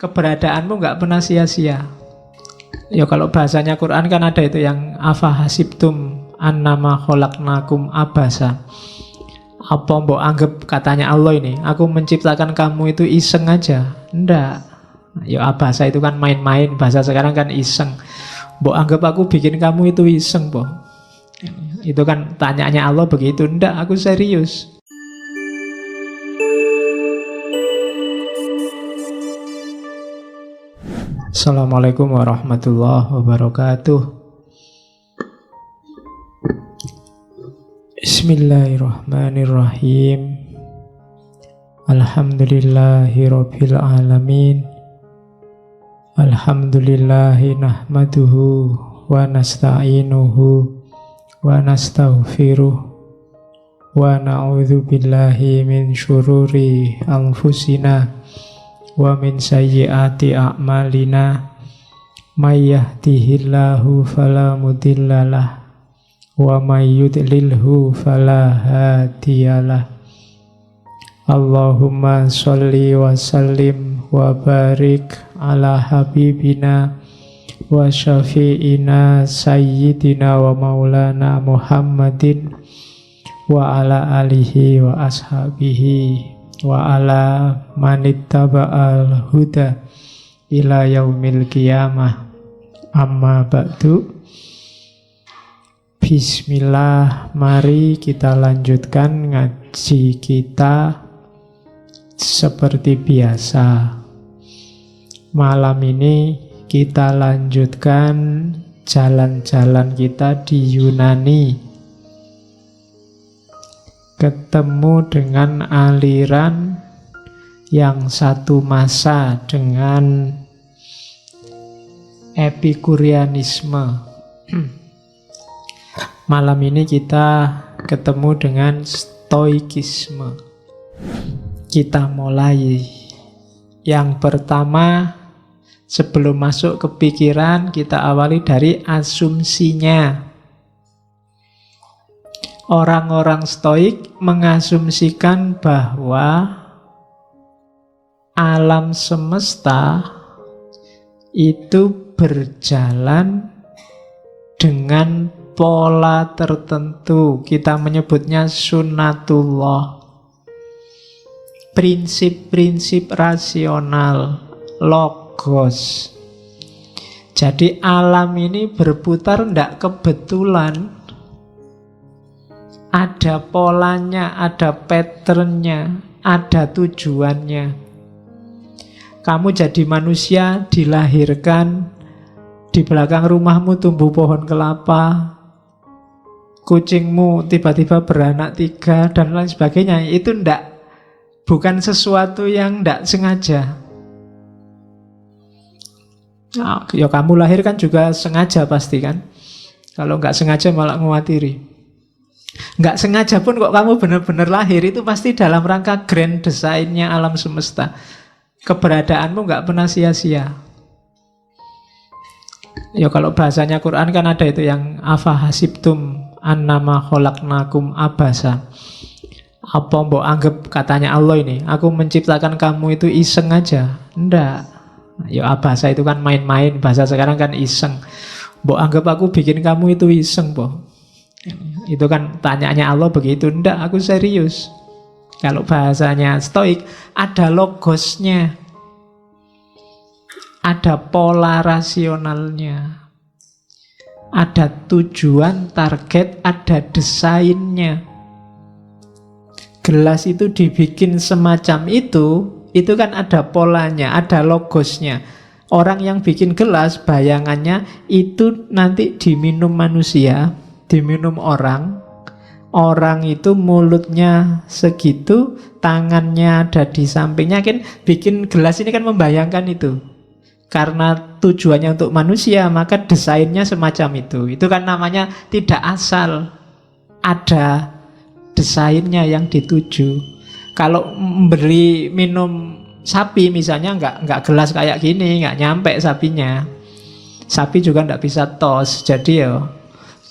keberadaanmu nggak pernah sia-sia. Ya kalau bahasanya Quran kan ada itu yang afahasibtum annama khalaqnakum abasa. Apa mbok anggap katanya Allah ini, aku menciptakan kamu itu iseng aja? Enggak. Ya abasa itu kan main-main, bahasa sekarang kan iseng. Mbok anggap aku bikin kamu itu iseng, Boh. Itu kan tanyanya Allah begitu. Enggak, aku serius. Assalamualaikum warahmatullahi wabarakatuh. Bismillahirrahmanirrahim. Alhamdulillahirabbil alamin. Alhamdulillahi nahmaduhu wa nasta'inuhu wa nastaghfiruh wa na'udzu billahi min syururi anfusina wa min sayyiati a'malina may yahdihillahu fala mudhillalah wa may yudlilhu fala hadiyalah. Allahumma sholli wa sallim wa barik ala habibina wa syafi'ina sayyidina wa maulana Muhammadin wa ala alihi wa ashabihi wa ala manittaba'al huda ila yaumil qiyamah. Amma ba'du. Bismillah, mari kita lanjutkan ngaji kita seperti biasa. Malam ini kita lanjutkan jalan-jalan kita di Yunani, ketemu dengan aliran yang satu masa dengan Epikurianisme. Malam ini kita ketemu dengan Stoikisme. Kita mulai. Yang pertama, sebelum masuk ke pikiran, kita awali dari asumsinya. Orang-orang Stoik mengasumsikan bahwa alam semesta itu berjalan dengan pola tertentu. Kita menyebutnya sunnatullah. Prinsip-prinsip rasional, logos. Jadi alam ini berputar tidak kebetulan. Ada polanya, ada patternnya, ada tujuannya. Kamu jadi manusia, dilahirkan, di belakang rumahmu tumbuh pohon kelapa, kucingmu tiba-tiba beranak 3, dan lain sebagainya. Itu bukan sesuatu yang tidak sengaja. Nah, ya kamu lahir kan juga sengaja pasti kan. Kalau nggak sengaja malah ngewatiri. Nggak sengaja pun kok kamu benar-benar lahir, itu pasti dalam rangka grand desainnya alam semesta. Keberadaanmu nggak pernah sia-sia. Ya kalau bahasanya Quran kan ada itu yang afahasibtum annama khalaqnakum abasa. Apa mbok anggap katanya Allah ini, aku menciptakan kamu itu iseng aja? Enggak. Ya abasa itu kan main-main, bahasa sekarang kan iseng. Mbok anggap aku bikin kamu itu iseng, Boh. Itu kan tanyanya Allah begitu. Enggak, aku serius. Kalau bahasanya Stoik, ada logosnya, ada pola rasionalnya, ada tujuan, target, ada desainnya. Gelas itu dibikin semacam itu kan ada polanya, ada logosnya. Orang yang bikin gelas, bayangannya itu nanti diminum manusia, diminum orang. Orang itu mulutnya segitu, tangannya ada di sampingnya, kan bikin gelas ini kan membayangkan itu. Karena tujuannya untuk manusia, maka desainnya semacam itu. Itu kan namanya tidak asal, ada desainnya yang dituju. Kalau memberi minum sapi misalnya, nggak gelas kayak gini, nggak nyampe sapinya. Sapi juga nggak bisa tos, jadi ya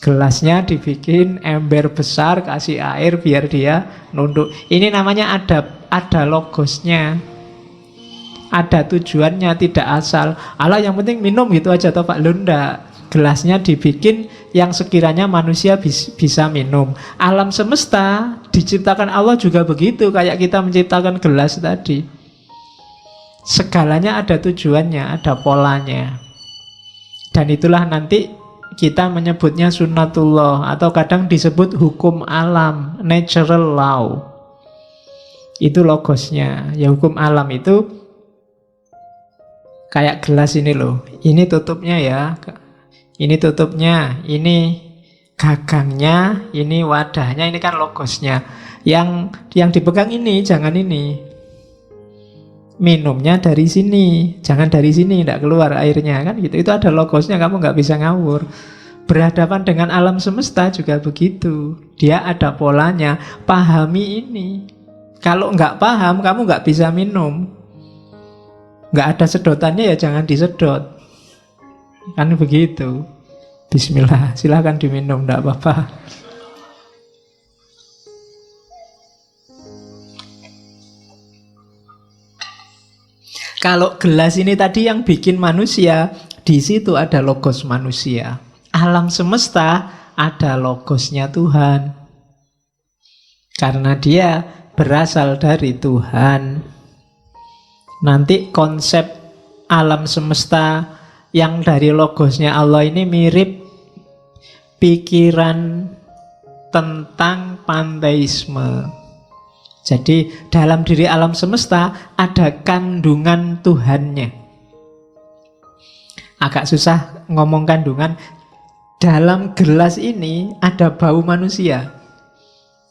gelasnya dibikin ember besar, kasih air biar dia nunduk. Ini namanya ada logosnya. ada tujuannya, tidak asal. Allah yang penting minum gitu aja toh Pak Lunda. Gelasnya dibikin yang sekiranya manusia bisa minum. Alam semesta diciptakan Allah juga begitu, kayak kita menciptakan gelas tadi. Segalanya ada tujuannya, ada polanya. Dan itulah nanti kita menyebutnya sunnatullah, atau kadang disebut hukum alam, natural law. Itu logosnya. Ya hukum alam itu kayak gelas ini loh. Ini tutupnya ya. Ini tutupnya, ini gagangnya, ini wadahnya, ini kan logosnya. Yang dipegang ini, jangan ini. Minumnya dari sini, jangan dari sini, tidak keluar airnya kan gitu. Itu ada logosnya, kamu nggak bisa ngawur. Berhadapan dengan alam semesta juga begitu. Dia ada polanya. Pahami ini. Kalau nggak paham, kamu nggak bisa minum. Nggak ada sedotannya ya jangan disedot. Kan begitu. Bismillah, silahkan diminum, tidak apa-apa. Kalau gelas ini tadi yang bikin manusia, di situ ada logos manusia. Alam semesta ada logosnya Tuhan. Karena dia berasal dari Tuhan. Nanti konsep alam semesta yang dari logosnya Allah ini mirip pikiran tentang panteisme. Jadi dalam diri alam semesta ada kandungan Tuhannya. Agak susah ngomong kandungan. Dalam gelas ini ada bau manusia.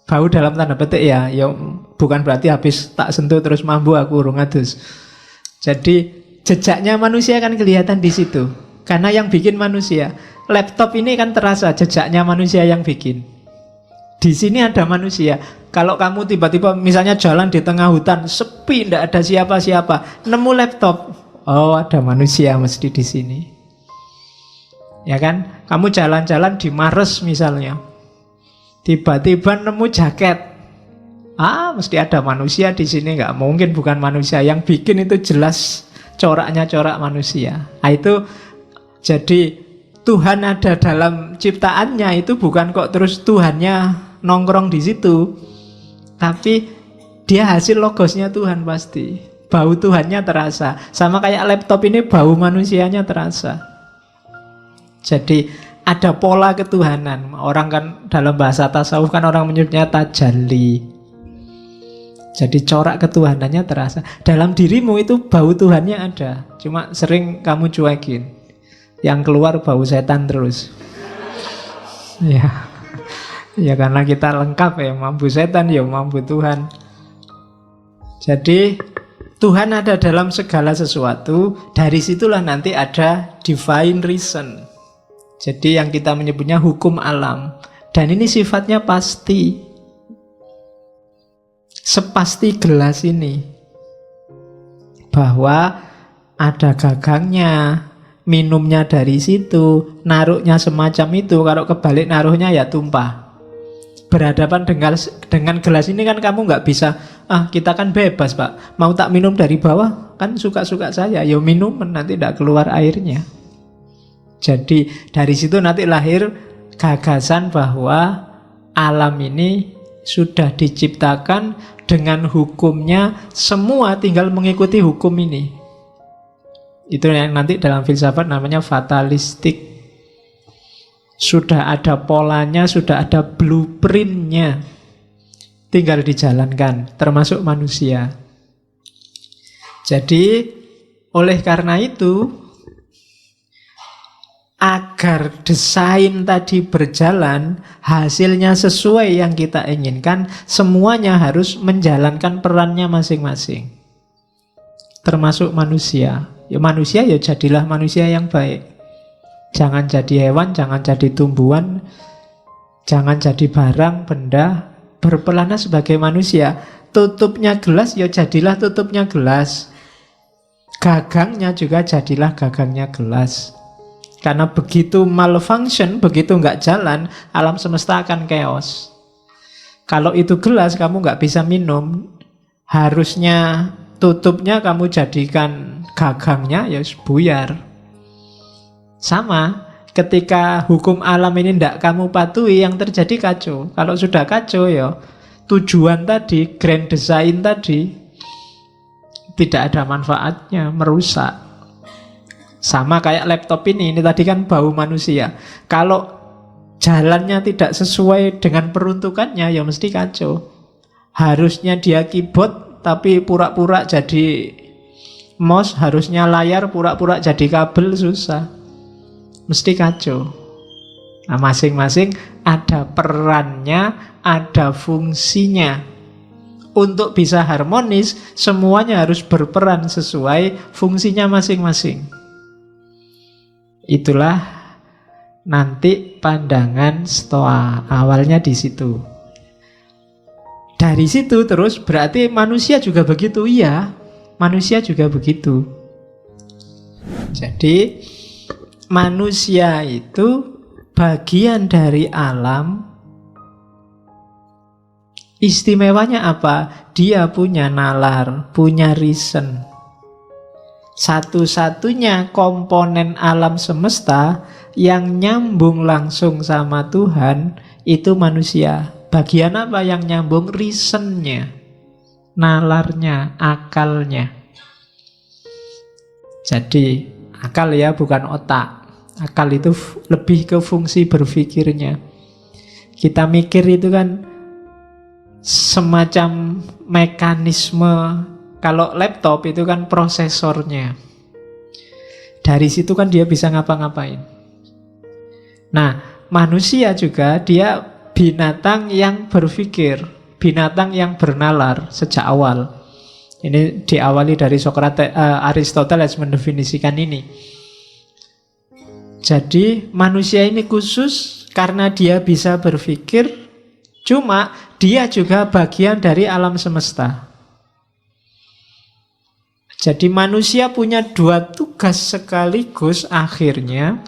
Bau dalam tanda petik ya, bukan berarti habis tak sentuh terus mambu aku urung adus. Jadi jejaknya manusia kan kelihatan di situ. Karena yang bikin manusia. Laptop ini kan terasa jejaknya manusia yang bikin. Di sini ada manusia. Kalau kamu tiba-tiba misalnya jalan di tengah hutan, sepi, tidak ada siapa-siapa, nemu laptop, oh ada manusia mesti di sini. Ya kan? Kamu jalan-jalan di Mares misalnya, tiba-tiba nemu jaket, mesti ada manusia di sini. Nggak mungkin bukan manusia. Yang bikin itu jelas coraknya corak manusia. Itu jadi Tuhan ada dalam ciptaannya itu bukan kok terus Tuhannya nongkrong di situ, tapi dia hasil logosnya Tuhan pasti. Bau Tuhannya terasa. Sama kayak laptop ini bau manusianya terasa. Jadi ada pola ketuhanan. Orang kan dalam bahasa tasawuf kan orang menyebutnya tajalli. Jadi corak ketuhanannya terasa. Dalam dirimu itu bau Tuhannya ada. Cuma sering kamu cuekin. Yang keluar bau setan terus. Ya. Ya karena kita lengkap ya, mampu setan ya mampu Tuhan. Jadi Tuhan ada dalam segala sesuatu. Dari situlah nanti ada divine reason. Jadi yang kita menyebutnya hukum alam. Dan ini sifatnya pasti. Sepasti gelas ini. Bahwa ada gagangnya, minumnya dari situ, naruhnya semacam itu. Kalau kebalik naruhnya ya tumpah. Berhadapan dengan gelas ini kan kamu nggak bisa, kita kan bebas Pak, mau tak minum dari bawah kan suka-suka saya, ya minum nanti tidak keluar airnya. Jadi dari situ nanti lahir gagasan bahwa alam ini sudah diciptakan dengan hukumnya, semua tinggal mengikuti hukum ini. Itu yang nanti dalam filsafat namanya fatalistik. Sudah ada polanya, sudah ada blueprintnya, tinggal dijalankan, termasuk manusia. Jadi oleh karena itu, agar desain tadi berjalan, hasilnya sesuai yang kita inginkan, semuanya harus menjalankan perannya masing-masing, termasuk manusia. Ya manusia ya jadilah manusia yang baik. Jangan jadi hewan, jangan jadi tumbuhan, jangan jadi barang, benda. Berpelana sebagai manusia. Tutupnya gelas, ya jadilah tutupnya gelas. Gagangnya juga jadilah gagangnya gelas. Karena begitu malfunction, begitu nggak jalan, alam semesta akan chaos. Kalau itu gelas, kamu nggak bisa minum. Harusnya tutupnya kamu jadikan gagangnya, ya buyar. Sama, ketika hukum alam ini tidak kamu patuhi, yang terjadi kacau. Kalau sudah kacau, ya tujuan tadi, grand design tadi, tidak ada manfaatnya, merusak. Sama kayak laptop ini tadi kan bau manusia. Kalau jalannya tidak sesuai dengan peruntukannya, ya mesti kacau. Harusnya dia keyboard, tapi pura-pura jadi mouse. Harusnya layar, pura-pura jadi kabel, susah. Mesti kacau. Nah, masing-masing ada perannya, ada fungsinya. Untuk bisa harmonis, semuanya harus berperan sesuai fungsinya masing-masing. Itulah nanti pandangan Stoa. Awalnya di situ. Dari situ terus berarti manusia juga begitu. Iya, manusia juga begitu. Jadi manusia itu bagian dari alam. Istimewanya apa? Dia punya nalar, punya reason. Satu-satunya komponen alam semesta yang nyambung langsung sama Tuhan itu manusia. Bagian apa yang nyambung? Reasonnya, nalarnya, akalnya. Jadi akal ya, bukan otak. Akal itu lebih ke fungsi berpikirnya. Kita mikir itu kan semacam mekanisme. Kalau laptop itu kan prosesornya. Dari situ kan dia bisa ngapa-ngapain. Nah, manusia juga dia binatang yang berpikir, binatang yang bernalar sejak awal. Ini diawali dari Socrates, Aristoteles mendefinisikan ini. Jadi manusia ini khusus karena dia bisa berpikir, cuma dia juga bagian dari alam semesta. Jadi manusia punya dua tugas sekaligus akhirnya.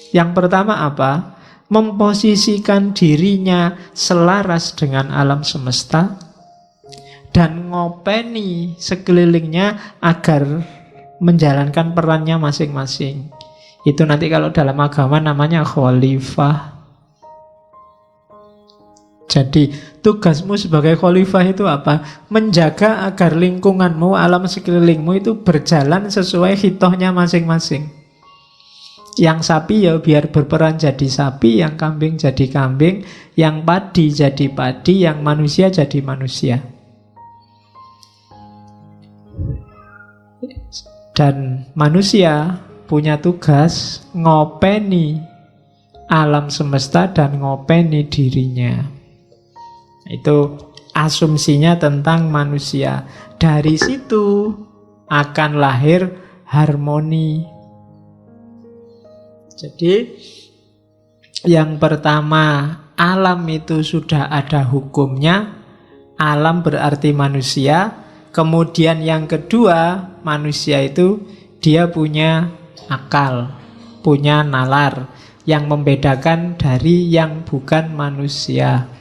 Yang pertama apa? Memposisikan dirinya selaras dengan alam semesta dan ngopeni sekelilingnya agar menjalankan perannya masing-masing. Itu nanti kalau dalam agama namanya khalifah. Jadi tugasmu sebagai khalifah itu apa? Menjaga agar lingkunganmu, alam sekelilingmu itu berjalan sesuai hitohnya masing-masing. Yang sapi ya biar berperan jadi sapi, yang kambing jadi kambing, yang padi jadi padi, yang manusia jadi manusia. Dan manusia punya tugas ngopeni alam semesta dan ngopeni dirinya. Itu asumsinya tentang manusia. Dari situ akan lahir harmoni. Jadi yang pertama, alam itu sudah ada hukumnya. Alam berarti manusia. Kemudian yang kedua, manusia itu dia punya akal, punya nalar yang membedakan dari yang bukan manusia.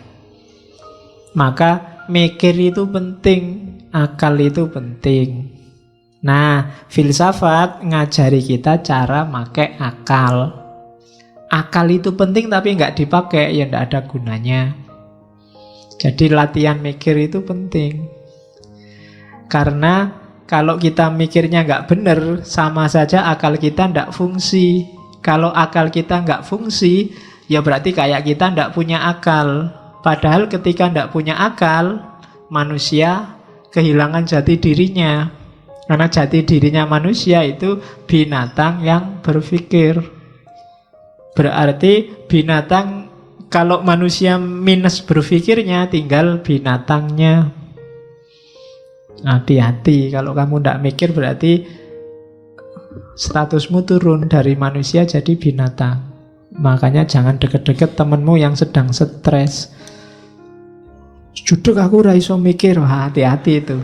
Maka mikir itu penting, akal itu penting. Nah, filsafat ngajari kita cara pakai akal. Akal itu penting tapi nggak dipakai, ya nggak ada gunanya. Jadi latihan mikir itu penting. Karena kalau kita mikirnya nggak benar, sama saja akal kita nggak fungsi. Kalau akal kita nggak fungsi, ya berarti kayak kita nggak punya akal. Padahal ketika nggak punya akal, manusia kehilangan jati dirinya. Karena jati dirinya manusia itu binatang yang berpikir. Berarti binatang, kalau manusia minus berpikirnya, tinggal binatangnya. Hati-hati, kalau kamu tidak mikir berarti statusmu turun dari manusia jadi binatang. Makanya jangan deket-deket temenmu yang sedang stres. Judek aku ora iso mikir, wah hati-hati itu.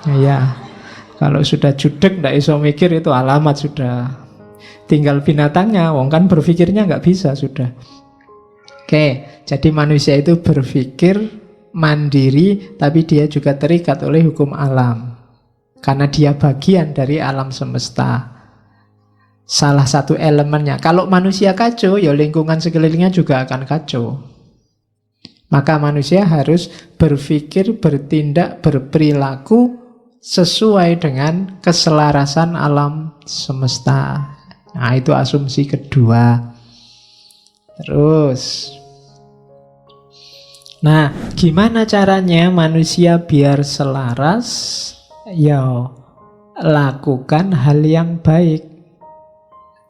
Ya, kalau sudah judek tidak iso mikir itu alamat sudah. Tinggal binatangnya, wong kan berpikirnya nggak bisa sudah. Oke, jadi manusia itu berpikir, mandiri, tapi dia juga terikat oleh hukum alam. Karena dia bagian dari alam semesta. Salah satu elemennya. Kalau manusia kacau, ya lingkungan sekelilingnya juga akan kacau. Maka manusia harus berpikir, bertindak, berperilaku sesuai dengan keselarasan alam semesta. Nah, itu asumsi kedua. Terus, nah, gimana caranya manusia biar selaras? Ya, lakukan hal yang baik.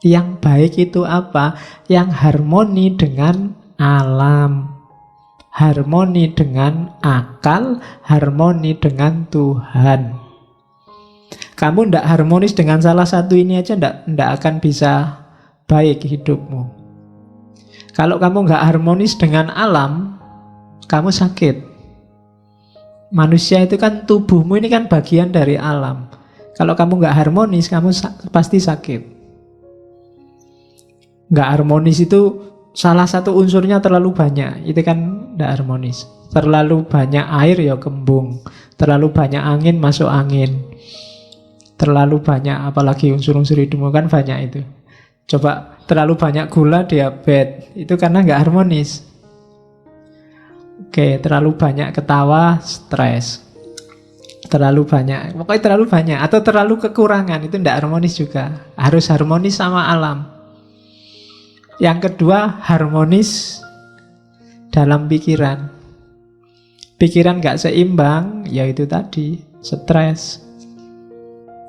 Yang baik itu apa? Yang harmoni dengan alam, harmoni dengan akal, harmoni dengan Tuhan. Kamu tidak harmonis dengan salah satu ini aja, tidak akan bisa baik hidupmu. Kalau kamu nggak harmonis dengan alam, kamu sakit. Manusia itu kan, tubuhmu ini kan bagian dari alam. Kalau kamu nggak harmonis, kamu pasti sakit. Nggak harmonis itu salah satu unsurnya terlalu banyak, itu kan nggak harmonis. Terlalu banyak air ya kembung, terlalu banyak angin masuk angin, terlalu banyak apalagi unsur-unsur hidupmu kan banyak itu. Coba terlalu banyak gula, diabetes, itu karena nggak harmonis. Oke, terlalu banyak ketawa, stres. Terlalu banyak, pokoknya terlalu banyak. Atau terlalu kekurangan, itu nggak harmonis juga. Harus harmonis sama alam. Yang kedua, harmonis dalam pikiran. Pikiran nggak seimbang, ya itu tadi, stres.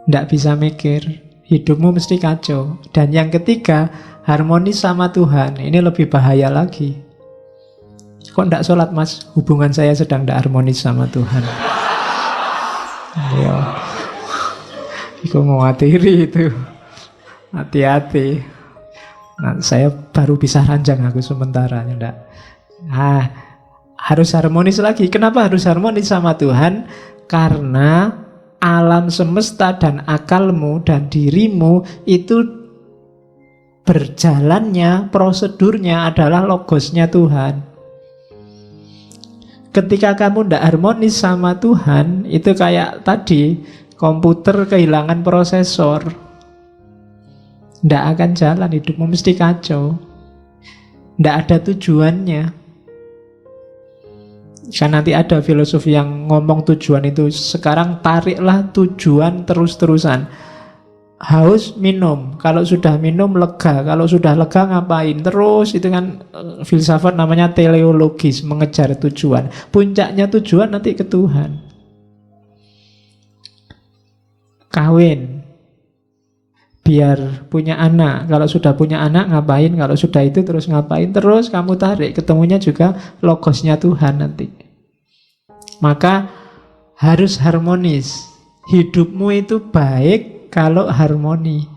Nggak bisa mikir, hidupmu mesti kacau. Dan yang ketiga, harmonis sama Tuhan. Ini lebih bahaya lagi. Kok nggak sholat mas? Hubungan saya sedang nggak harmonis sama Tuhan. Ayo, aku mewatiri itu. Hati-hati. Nah, saya baru bisa ranjang aku sementara. Enggak. Harus harmonis lagi. Kenapa harus harmonis sama Tuhan? Karena alam semesta dan akalmu dan dirimu itu berjalannya, prosedurnya adalah logosnya Tuhan. Ketika kamu tidak harmonis sama Tuhan, itu kayak tadi, komputer kehilangan prosesor. Tidak akan jalan, hidupmu mesti kacau. Tidak ada tujuannya. Kan nanti ada filosofi yang ngomong tujuan itu. Sekarang tariklah tujuan terus-terusan. Haus, minum. Kalau sudah minum, lega. Kalau sudah lega, ngapain? Terus, itu kan filsafat namanya teleologis, mengejar tujuan. Puncaknya tujuan nanti ke Tuhan. Kawin, biar punya anak. Kalau sudah punya anak, ngapain? Kalau sudah itu, terus ngapain? Terus kamu tarik, ketemunya juga logosnya Tuhan nanti. Maka harus harmonis. Hidupmu itu baik kalau harmoni.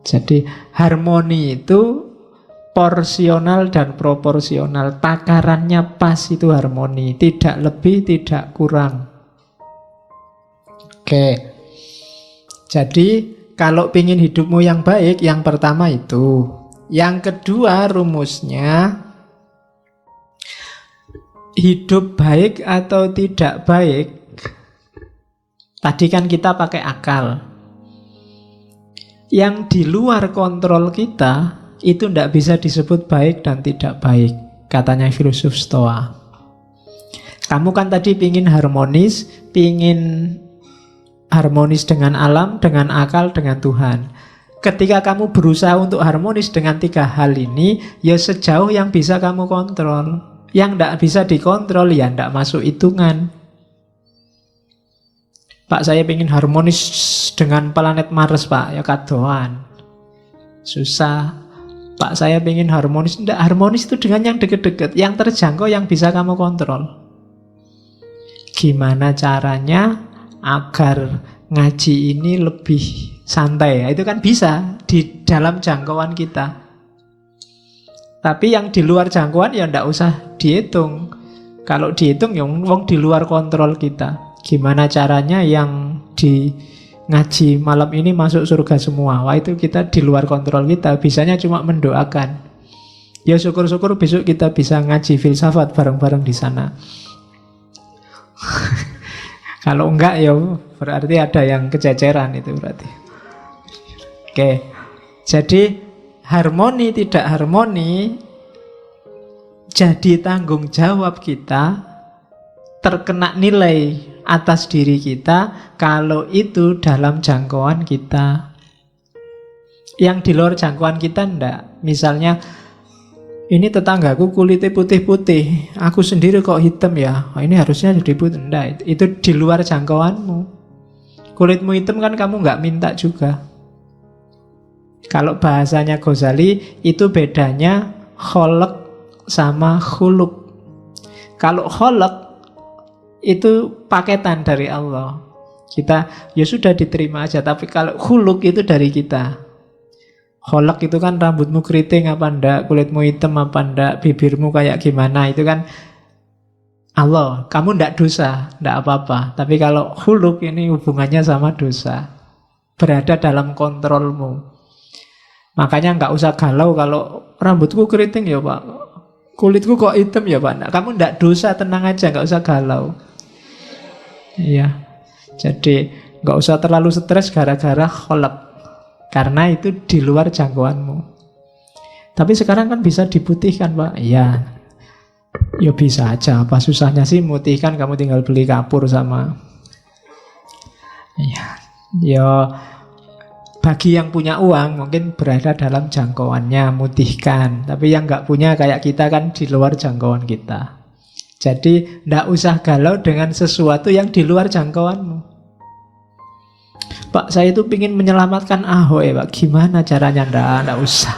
Jadi harmoni itu porsional dan proporsional. Takarannya pas itu harmoni. Tidak lebih, tidak kurang. Oke. Jadi kalau ingin hidupmu yang baik, yang pertama itu. Yang kedua rumusnya, hidup baik atau tidak baik. Tadi kan kita pakai akal. Yang di luar kontrol kita, itu tidak bisa disebut baik dan tidak baik. Katanya filosof Stoa. Kamu kan tadi pingin harmonis dengan alam, dengan akal, dengan Tuhan. Ketika kamu berusaha untuk harmonis dengan tiga hal ini, ya sejauh yang bisa kamu kontrol. Yang tidak bisa dikontrol, ya tidak masuk hitungan. Pak, saya ingin harmonis dengan planet Mars, Pak. Ya kadoan. Susah. Pak, saya ingin harmonis. Tidak, harmonis itu dengan yang deket-deket, yang terjangkau, yang bisa kamu kontrol. Gimana caranya agar ngaji ini lebih santai? Itu kan bisa di dalam jangkauan kita. Tapi yang di luar jangkauan ya tidak usah dihitung. Kalau dihitung ya wong di luar kontrol kita. Gimana caranya yang di ngaji malam ini masuk surga semua? Wah, itu kita di luar kontrol kita. Bisanya cuma mendoakan. Ya syukur-syukur besok kita bisa ngaji filsafat bareng-bareng di sana. Kalau enggak ya berarti ada yang kececeran itu berarti. Oke. Jadi harmoni tidak harmoni jadi tanggung jawab kita, terkena nilai atas diri kita kalau itu dalam jangkauan kita. Yang di luar jangkauan kita enggak. Misalnya ini tetanggaku kulitnya putih-putih, aku sendiri kok hitam ya, ini harusnya jadi putih. Enggak, itu di luar jangkauanmu. Kulitmu hitam kan kamu nggak minta juga. Kalau bahasanya Ghazali, itu bedanya kholq sama khuluq. Kalau kholq itu paketan dari Allah, kita ya sudah diterima aja. Tapi kalau khuluq itu dari kita. Kholq itu kan rambutmu keriting apa enggak, kulitmu hitam apa enggak, bibirmu kayak gimana, itu kan Allah. Kamu enggak dosa, enggak apa-apa. Tapi kalau khuluq ini hubungannya sama dosa, berada dalam kontrolmu. Makanya enggak usah galau kalau rambutku keriting ya Pak, kulitku kok hitam ya Pak. Nah, kamu enggak dosa, tenang aja, enggak usah galau. Iya. Jadi enggak usah terlalu stres gara-gara kholq. Karena itu di luar jangkauanmu. Tapi sekarang kan bisa diputihkan Pak. Iya. Ya bisa aja. Apa susahnya sih mutihkan, kamu tinggal beli kapur sama. Iya. Ya bagi yang punya uang mungkin berada dalam jangkauannya, mutihkan. Tapi yang nggak punya kayak kita kan di luar jangkauan kita. Jadi nggak usah galau dengan sesuatu yang di luar jangkauanmu. Pak, saya itu ingin menyelamatkan Ahok ya Pak. Gimana caranya? Nggak usah.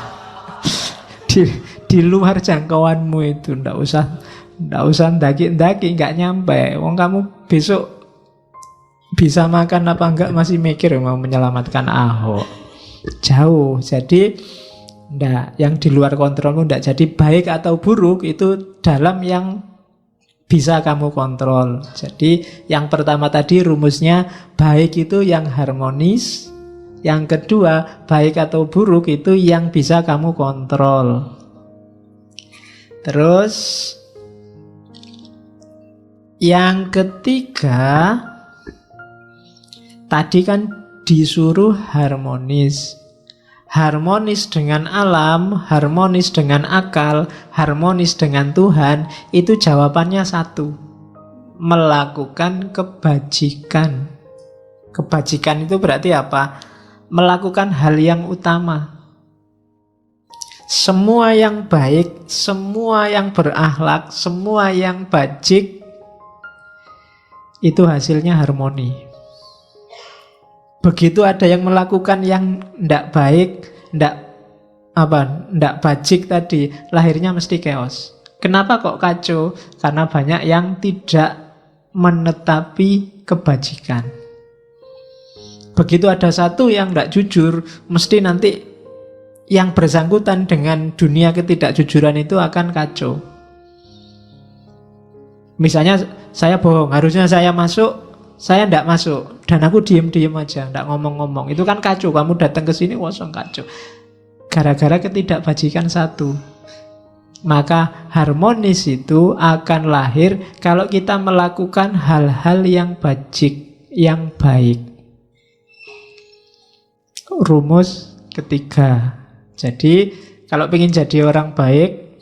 Di luar jangkauanmu itu nggak usah ndaki-ndaki, nggak nyampe. Wong kamu besok bisa makan apa enggak masih mikir mau menyelamatkan Ahok. Jauh. Jadi ndak, yang di luar kontrolmu ndak. Jadi baik atau buruk itu dalam yang bisa kamu kontrol. Jadi yang pertama tadi rumusnya, baik itu yang harmonis. Yang kedua, baik atau buruk itu yang bisa kamu kontrol. Terus yang ketiga, tadi kan disuruh harmonis. Harmonis dengan alam, harmonis dengan akal, harmonis dengan Tuhan, itu jawabannya satu. Melakukan kebajikan. Kebajikan itu berarti apa? Melakukan hal yang utama. Semua yang baik, semua yang berakhlak, semua yang bajik, itu hasilnya harmoni. Begitu ada yang melakukan yang tidak baik, tidak bajik tadi, lahirnya mesti chaos. Kenapa kok kacau? Karena banyak yang tidak menetapi kebajikan. Begitu ada satu yang tidak jujur, mesti nanti yang bersangkutan dengan dunia ketidakjujuran itu akan kacau. Misalnya saya bohong, harusnya saya masuk, saya tidak masuk, dan aku diem-diem aja, tidak ngomong-ngomong. Itu kan kacau, kamu datang ke sini kosong, kacau. Gara-gara ketidakbajikan satu. Maka harmonis itu akan lahir kalau kita melakukan hal-hal yang bajik, yang baik. Rumus ketiga. Jadi kalau ingin jadi orang baik,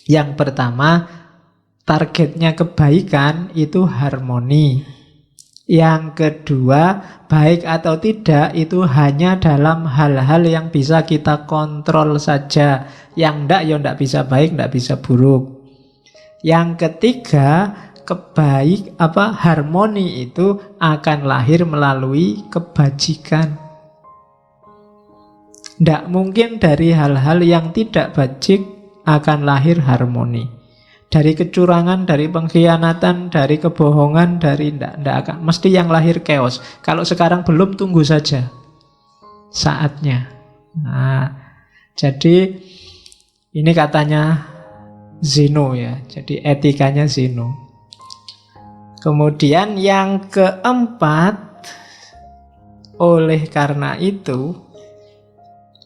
yang pertama targetnya kebaikan itu harmoni. Yang kedua, baik atau tidak itu hanya dalam hal-hal yang bisa kita kontrol saja. Yang enggak, ya enggak bisa baik, enggak bisa buruk. Yang ketiga, harmoni itu akan lahir melalui kebajikan. Enggak mungkin dari hal-hal yang tidak bajik akan lahir harmoni. Dari kecurangan, dari pengkhianatan, dari kebohongan, dari ndak akan. Mesti yang lahir chaos. Kalau sekarang belum, tunggu saja saatnya. Nah, jadi ini katanya Zeno ya. Jadi etikanya Zeno. Kemudian yang keempat, oleh karena itu,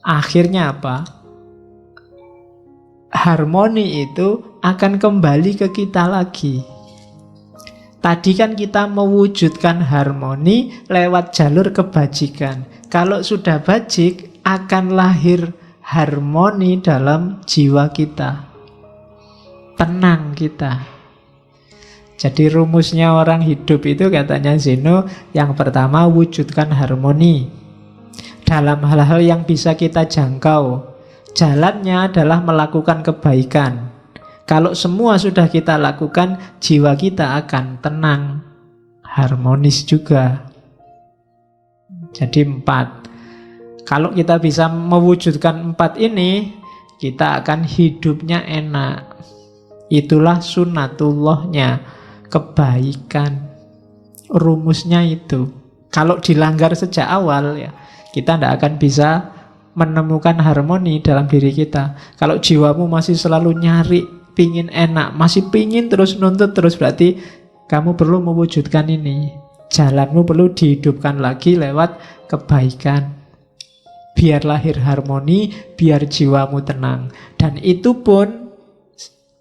akhirnya apa? harmoni itu akan kembali ke kita lagi. Tadi kan kita mewujudkan harmoni lewat jalur kebajikan. Kalau sudah bajik, akan lahir harmoni dalam jiwa kita. Tenang kita. Jadi rumusnya orang hidup itu katanya Zeno, yang pertama wujudkan harmoni dalam hal-hal yang bisa kita jangkau. Jalannya adalah melakukan kebaikan. Kalau semua sudah kita lakukan, jiwa kita akan tenang, harmonis juga. Jadi 4. Kalau kita bisa mewujudkan 4 ini, kita akan hidupnya enak. Itulah sunnatullahnya, kebaikan. Rumusnya itu. Kalau dilanggar sejak awal, ya kita tidak akan bisa menemukan harmoni dalam diri kita. Kalau jiwamu masih selalu nyari, pingin enak, masih pingin terus nuntut terus, berarti kamu perlu mewujudkan ini. Jalanmu perlu dihidupkan lagi lewat kebaikan. Biar lahir harmoni, biar jiwamu tenang. Dan itu pun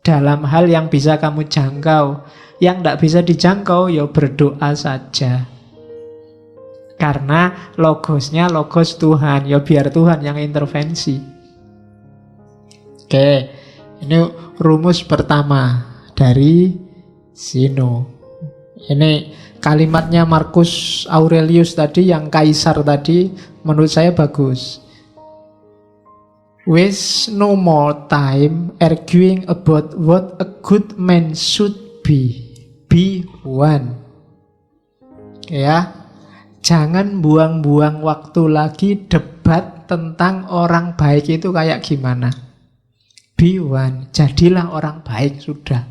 dalam hal yang bisa kamu jangkau. Yang tidak bisa dijangkau, ya berdoa saja. Karena logosnya logos Tuhan, ya biar Tuhan yang intervensi. Oke, ini rumus pertama dari Zeno. Ini kalimatnya Marcus Aurelius tadi, yang kaisar tadi, menurut saya bagus. Waste no more time arguing about what a good man should be. Be one. Ya. Jangan buang-buang waktu lagi debat tentang orang baik itu kayak gimana. Be one, jadilah orang baik sudah.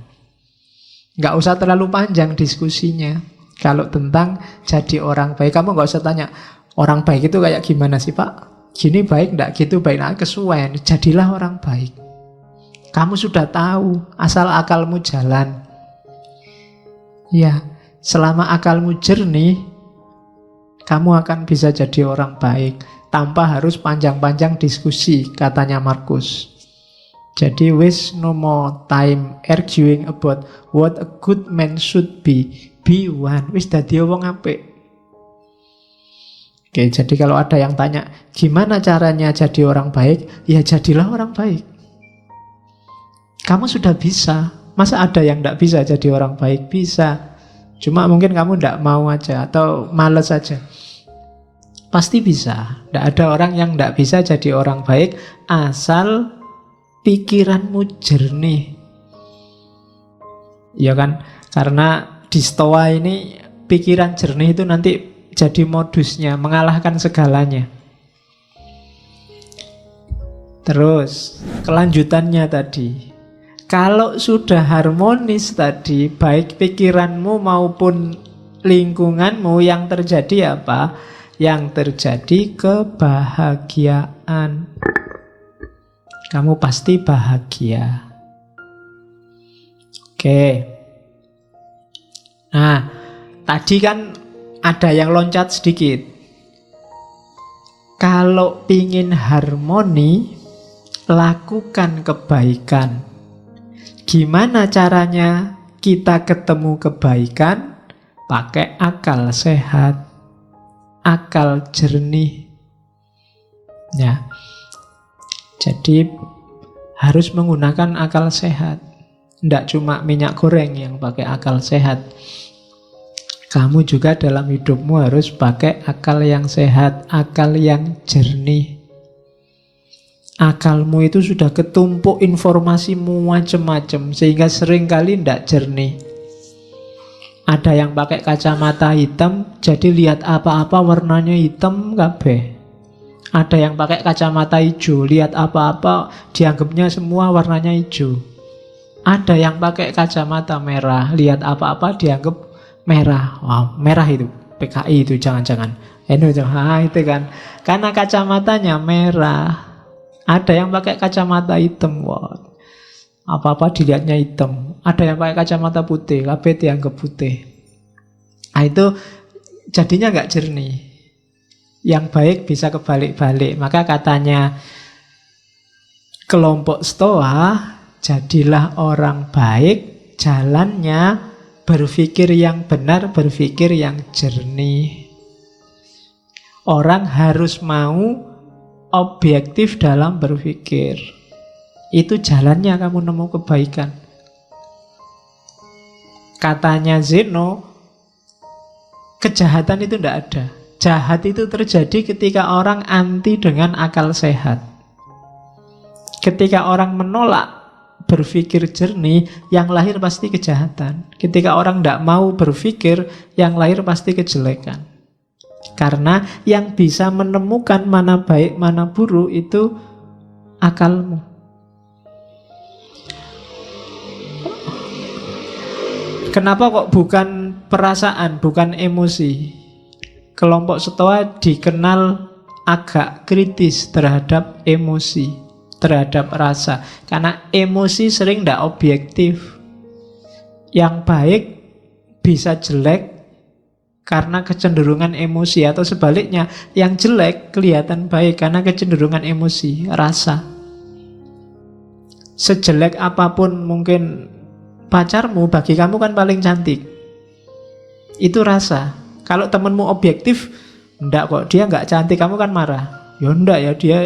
Nggak usah terlalu panjang diskusinya. Kalau tentang jadi orang baik, kamu nggak usah tanya, orang baik itu kayak gimana sih Pak? Gini baik nggak, gitu baik, nah kesuwen. Jadilah orang baik. Kamu sudah tahu, asal akalmu jalan. Ya, selama akalmu jernih, kamu akan bisa jadi orang baik tanpa harus panjang-panjang diskusi, katanya Marcus. Jadi waste no more time arguing about what a good man should be. Be one. Wis dadi wong apik. Oke, jadi kalau ada yang tanya, gimana caranya jadi orang baik? Ya jadilah orang baik. Kamu sudah bisa. Masa ada yang tidak bisa jadi orang baik? Bisa. Cuma mungkin kamu tidak mau aja atau malas aja. Pasti bisa. Tidak ada orang yang tidak bisa jadi orang baik asal pikiranmu jernih. Ya kan? Karena di Stoa ini pikiran jernih itu nanti jadi modusnya, mengalahkan segalanya. Terus kelanjutannya tadi, kalau sudah harmonis tadi, baik pikiranmu maupun lingkunganmu, yang terjadi apa? Yang terjadi kebahagiaan. Kamu pasti bahagia. Oke. Nah, tadi kan ada yang loncat sedikit. Kalau pingin harmoni, lakukan kebaikan. Gimana caranya kita ketemu kebaikan? Pakai akal sehat, akal jernih. Ya. Jadi harus menggunakan akal sehat. Tidak cuma minyak goreng yang pakai akal sehat. Kamu juga dalam hidupmu harus pakai akal yang sehat, akal yang jernih. Akalmu itu sudah ketumpuk informasimu macam-macam, sehingga seringkali tidak jernih. Ada yang pakai kacamata hitam, jadi lihat apa-apa warnanya hitam kabeh. Ada yang pakai kacamata hijau, lihat apa-apa dianggapnya semua warnanya hijau. Ada yang pakai kacamata merah, lihat apa-apa dianggap merah. Wow, merah itu PKI itu jangan-jangan. Itu kan. Karena kacamatanya merah. Ada yang pakai kacamata hitam, wow. Apa-apa dilihatnya hitam. Ada yang pakai kacamata putih, kabeh dianggap putih. Nah, itu jadinya nggak jernih. Yang baik bisa kebalik-balik. Maka katanya kelompok Stoa, Jadilah orang baik, jalannya berpikir yang benar, berpikir yang jernih. Orang harus mau objektif dalam berpikir. Itu jalannya kamu nemu kebaikan. Katanya Zeno, kejahatan itu tidak ada. Jahat itu terjadi ketika orang anti dengan akal sehat. Ketika orang menolak berpikir jernih, yang lahir pasti kejahatan. Ketika orang tidak mau berpikir, yang lahir pasti kejelekan. Karena yang bisa menemukan mana baik, mana buruk itu akalmu. Kenapa kok bukan perasaan, bukan emosi? Kelompok Stoa dikenal agak kritis terhadap emosi, terhadap rasa. Karena emosi sering tidak objektif. Yang baik bisa jelek karena kecenderungan emosi, atau sebaliknya, yang jelek kelihatan baik karena kecenderungan emosi, rasa. Sejelek apapun mungkin pacarmu, bagi kamu kan paling cantik. Itu rasa. Kalau temenmu objektif, enggak kok, dia enggak cantik, kamu kan marah. Ya enggak ya, dia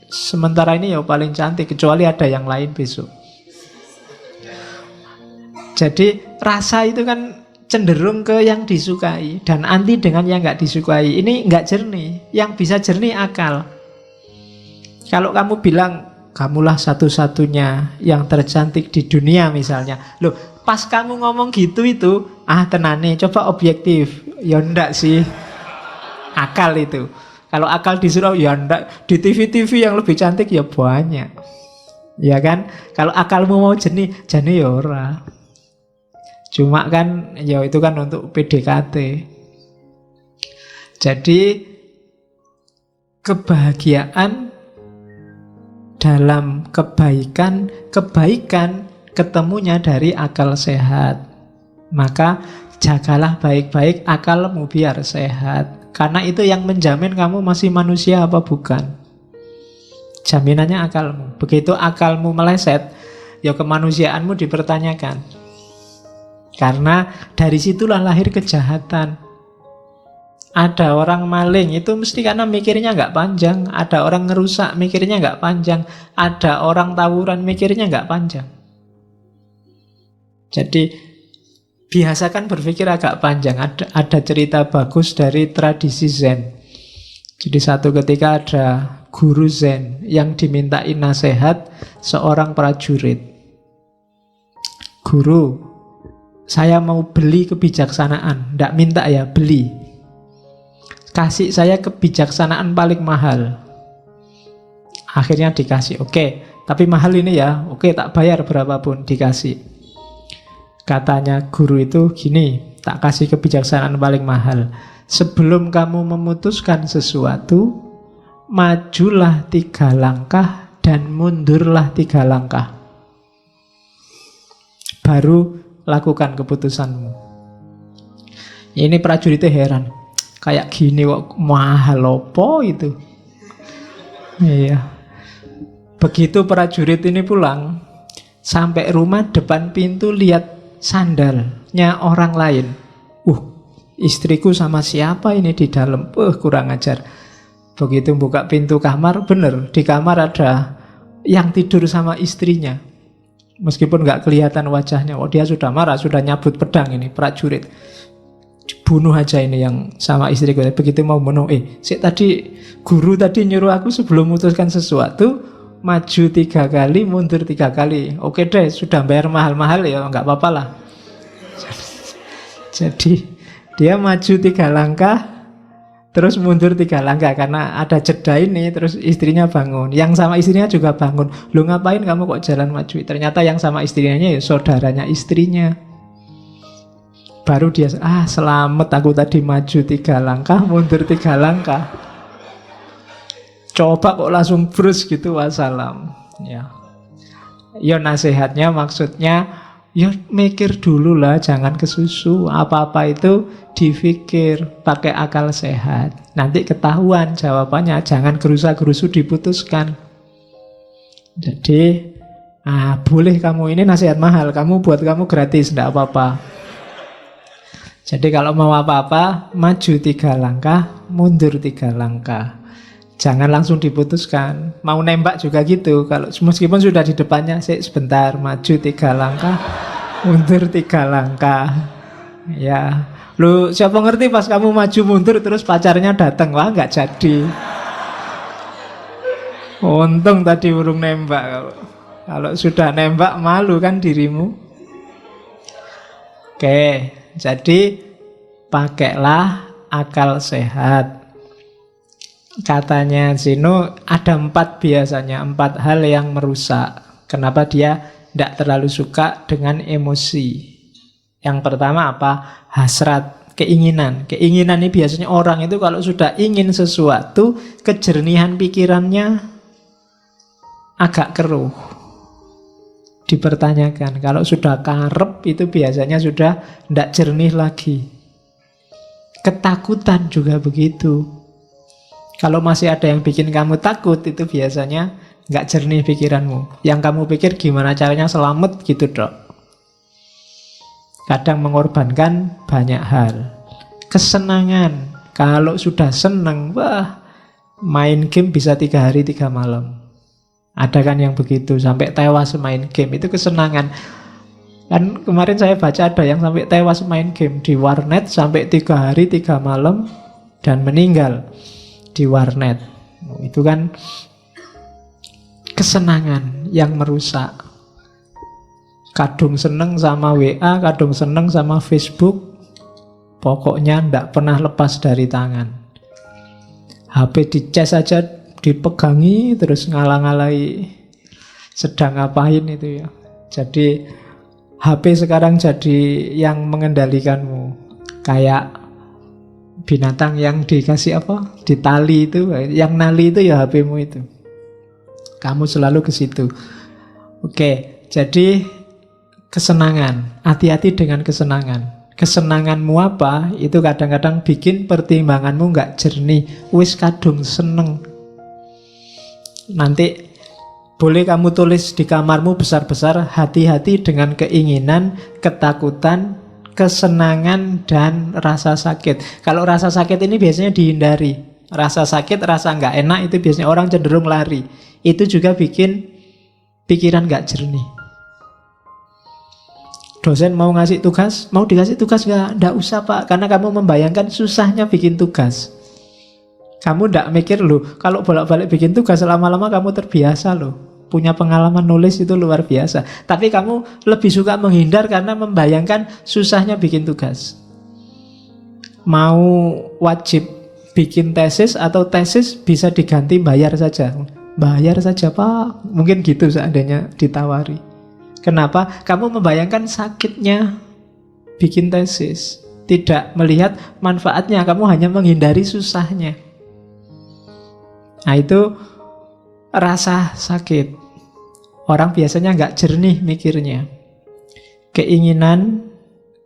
sementara ini ya paling cantik, kecuali ada yang lain besok. Jadi rasa itu kan cenderung ke yang disukai dan anti dengan yang enggak disukai. Ini enggak jernih. Yang bisa jernih akal. Kalau kamu bilang, kamulah satu-satunya yang tercantik di dunia misalnya. Loh, pas kamu ngomong gitu itu, tenane, coba objektif. Ya enggak sih. Akal itu. Kalau akal disuruh, ya enggak. Di TV-TV yang lebih cantik ya banyak. Ya kan? Kalau akalmu mau jernih ya ora. Cuma kan, ya itu kan untuk PDKT. Jadi, kebahagiaan dalam kebaikan ketemunya dari akal sehat. Maka jagalah baik-baik akalmu biar sehat. Karena itu yang menjamin kamu masih manusia apa bukan. Jaminannya akalmu. Begitu akalmu meleset, ya kemanusiaanmu dipertanyakan. Karena dari situlah lahir kejahatan. Ada orang maling, itu mesti karena mikirnya nggak panjang. Ada orang ngerusak, mikirnya nggak panjang. Ada orang tawuran, mikirnya nggak panjang. Jadi biasakan berpikir agak panjang. Ada cerita bagus dari tradisi Zen. Jadi satu ketika ada guru Zen yang dimintai nasihat seorang prajurit. Guru, saya mau beli kebijaksanaan. Nggak minta ya, beli. Kasih saya kebijaksanaan paling mahal. Akhirnya dikasih. Oke, tapi mahal ini ya. Oke, tak bayar berapapun, dikasih. Katanya guru itu gini, tak kasih kebijaksanaan paling mahal. Sebelum kamu memutuskan sesuatu, majulah 3 langkah dan mundurlah 3 langkah. Baru lakukan keputusanmu. Ini prajuritnya heran. Kayak gini kok mahal apa itu? Iya. Begitu prajurit ini pulang, sampai rumah depan pintu lihat sandalnya orang lain. Istriku sama siapa ini di dalam? Kurang ajar. Begitu buka pintu kamar, bener di kamar ada yang tidur sama istrinya. Meskipun nggak kelihatan wajahnya, dia sudah marah, sudah nyabut pedang ini prajurit. Bunuh aja ini yang sama istriku. Begitu mau bunuh, tadi guru tadi nyuruh aku sebelum memutuskan sesuatu, maju 3 kali, mundur 3 kali. Oke deh, sudah bayar mahal-mahal ya, nggak apa-apa lah. Jadi dia maju 3 langkah, terus mundur 3 langkah karena ada jeda ini. Terus istrinya bangun, yang sama istrinya juga bangun. Lu ngapain kamu kok jalan maju? Ternyata yang sama istrinya ya saudaranya istrinya. Baru dia, selamat, aku tadi maju 3 langkah, mundur 3 langkah. Coba kok langsung brus gitu, wassalam. Ya nasihatnya maksudnya, ya mikir dulu lah, jangan kesusu. Apa-apa itu dipikir, pakai akal sehat. Nanti ketahuan jawabannya, jangan gerusa-gerusu diputuskan. Jadi Boleh kamu, ini nasihat mahal, buat kamu gratis, enggak apa-apa. Jadi kalau mau apa-apa, maju 3 langkah, mundur 3 langkah. Jangan langsung diputuskan. Mau nembak juga gitu. Kalau meskipun sudah di depannya, sebentar, maju 3 langkah, mundur 3 langkah. Ya, lu siapa ngerti pas kamu maju mundur terus pacarnya datang, wah nggak jadi. Untung tadi urung nembak. Kalau sudah nembak malu kan dirimu. Oke, jadi pakailah akal sehat. Katanya Zeno ada 4 biasanya, 4 hal yang merusak. Kenapa dia tidak terlalu suka dengan emosi? Yang pertama apa? Hasrat, keinginan. Keinginan ini biasanya orang itu kalau sudah ingin sesuatu, kejernihan pikirannya agak keruh. Dipertanyakan. Kalau sudah karep itu biasanya sudah tidak jernih lagi. Ketakutan juga begitu. Kalau masih ada yang bikin kamu takut, itu biasanya nggak jernih pikiranmu. Yang kamu pikir gimana caranya selamat gitu dok. Kadang mengorbankan banyak hal. Kesenangan. Kalau sudah seneng, wah, main game bisa 3 hari 3 malam. Ada kan yang begitu, sampai tewas main game, itu kesenangan. Kan kemarin saya baca ada yang sampai tewas main game di warnet sampai 3 hari 3 malam dan meninggal di warnet. Itu kan kesenangan yang merusak. Kadung seneng sama WA, kadung seneng sama Facebook, pokoknya ndak pernah lepas dari tangan. HP dicas aja dipegangi terus ngalang-alai sedang ngapain itu ya. Jadi HP sekarang jadi yang mengendalikanmu. Kayak binatang yang dikasih apa? Ditali itu, yang nali itu ya HPmu itu. Kamu selalu ke situ. Oke, jadi kesenangan. Hati-hati dengan kesenangan. Kesenanganmu apa? Itu kadang-kadang bikin pertimbanganmu nggak jernih. Wis kadung seneng. Nanti boleh kamu tulis di kamarmu besar-besar, hati-hati dengan keinginan, ketakutan, kesenangan, dan rasa sakit. Kalau rasa sakit ini biasanya dihindari. Rasa sakit, rasa nggak enak itu biasanya orang cenderung lari. Itu juga bikin pikiran nggak jernih. Dosen mau ngasih tugas, mau dikasih tugas nggak? Nggak usah pak, karena kamu membayangkan susahnya bikin tugas. Kamu nggak mikir loh, kalau bolak-balik bikin tugas lama-lama kamu terbiasa loh. Punya pengalaman nulis itu luar biasa. Tapi kamu lebih suka menghindar karena membayangkan susahnya bikin tugas. Mau wajib bikin tesis atau tesis bisa diganti bayar saja. Bayar saja pak, mungkin gitu seandainya ditawari. Kenapa? Kamu membayangkan sakitnya bikin tesis. Tidak melihat manfaatnya, kamu hanya menghindari susahnya. Nah itu rasa sakit. Orang biasanya nggak jernih mikirnya. Keinginan,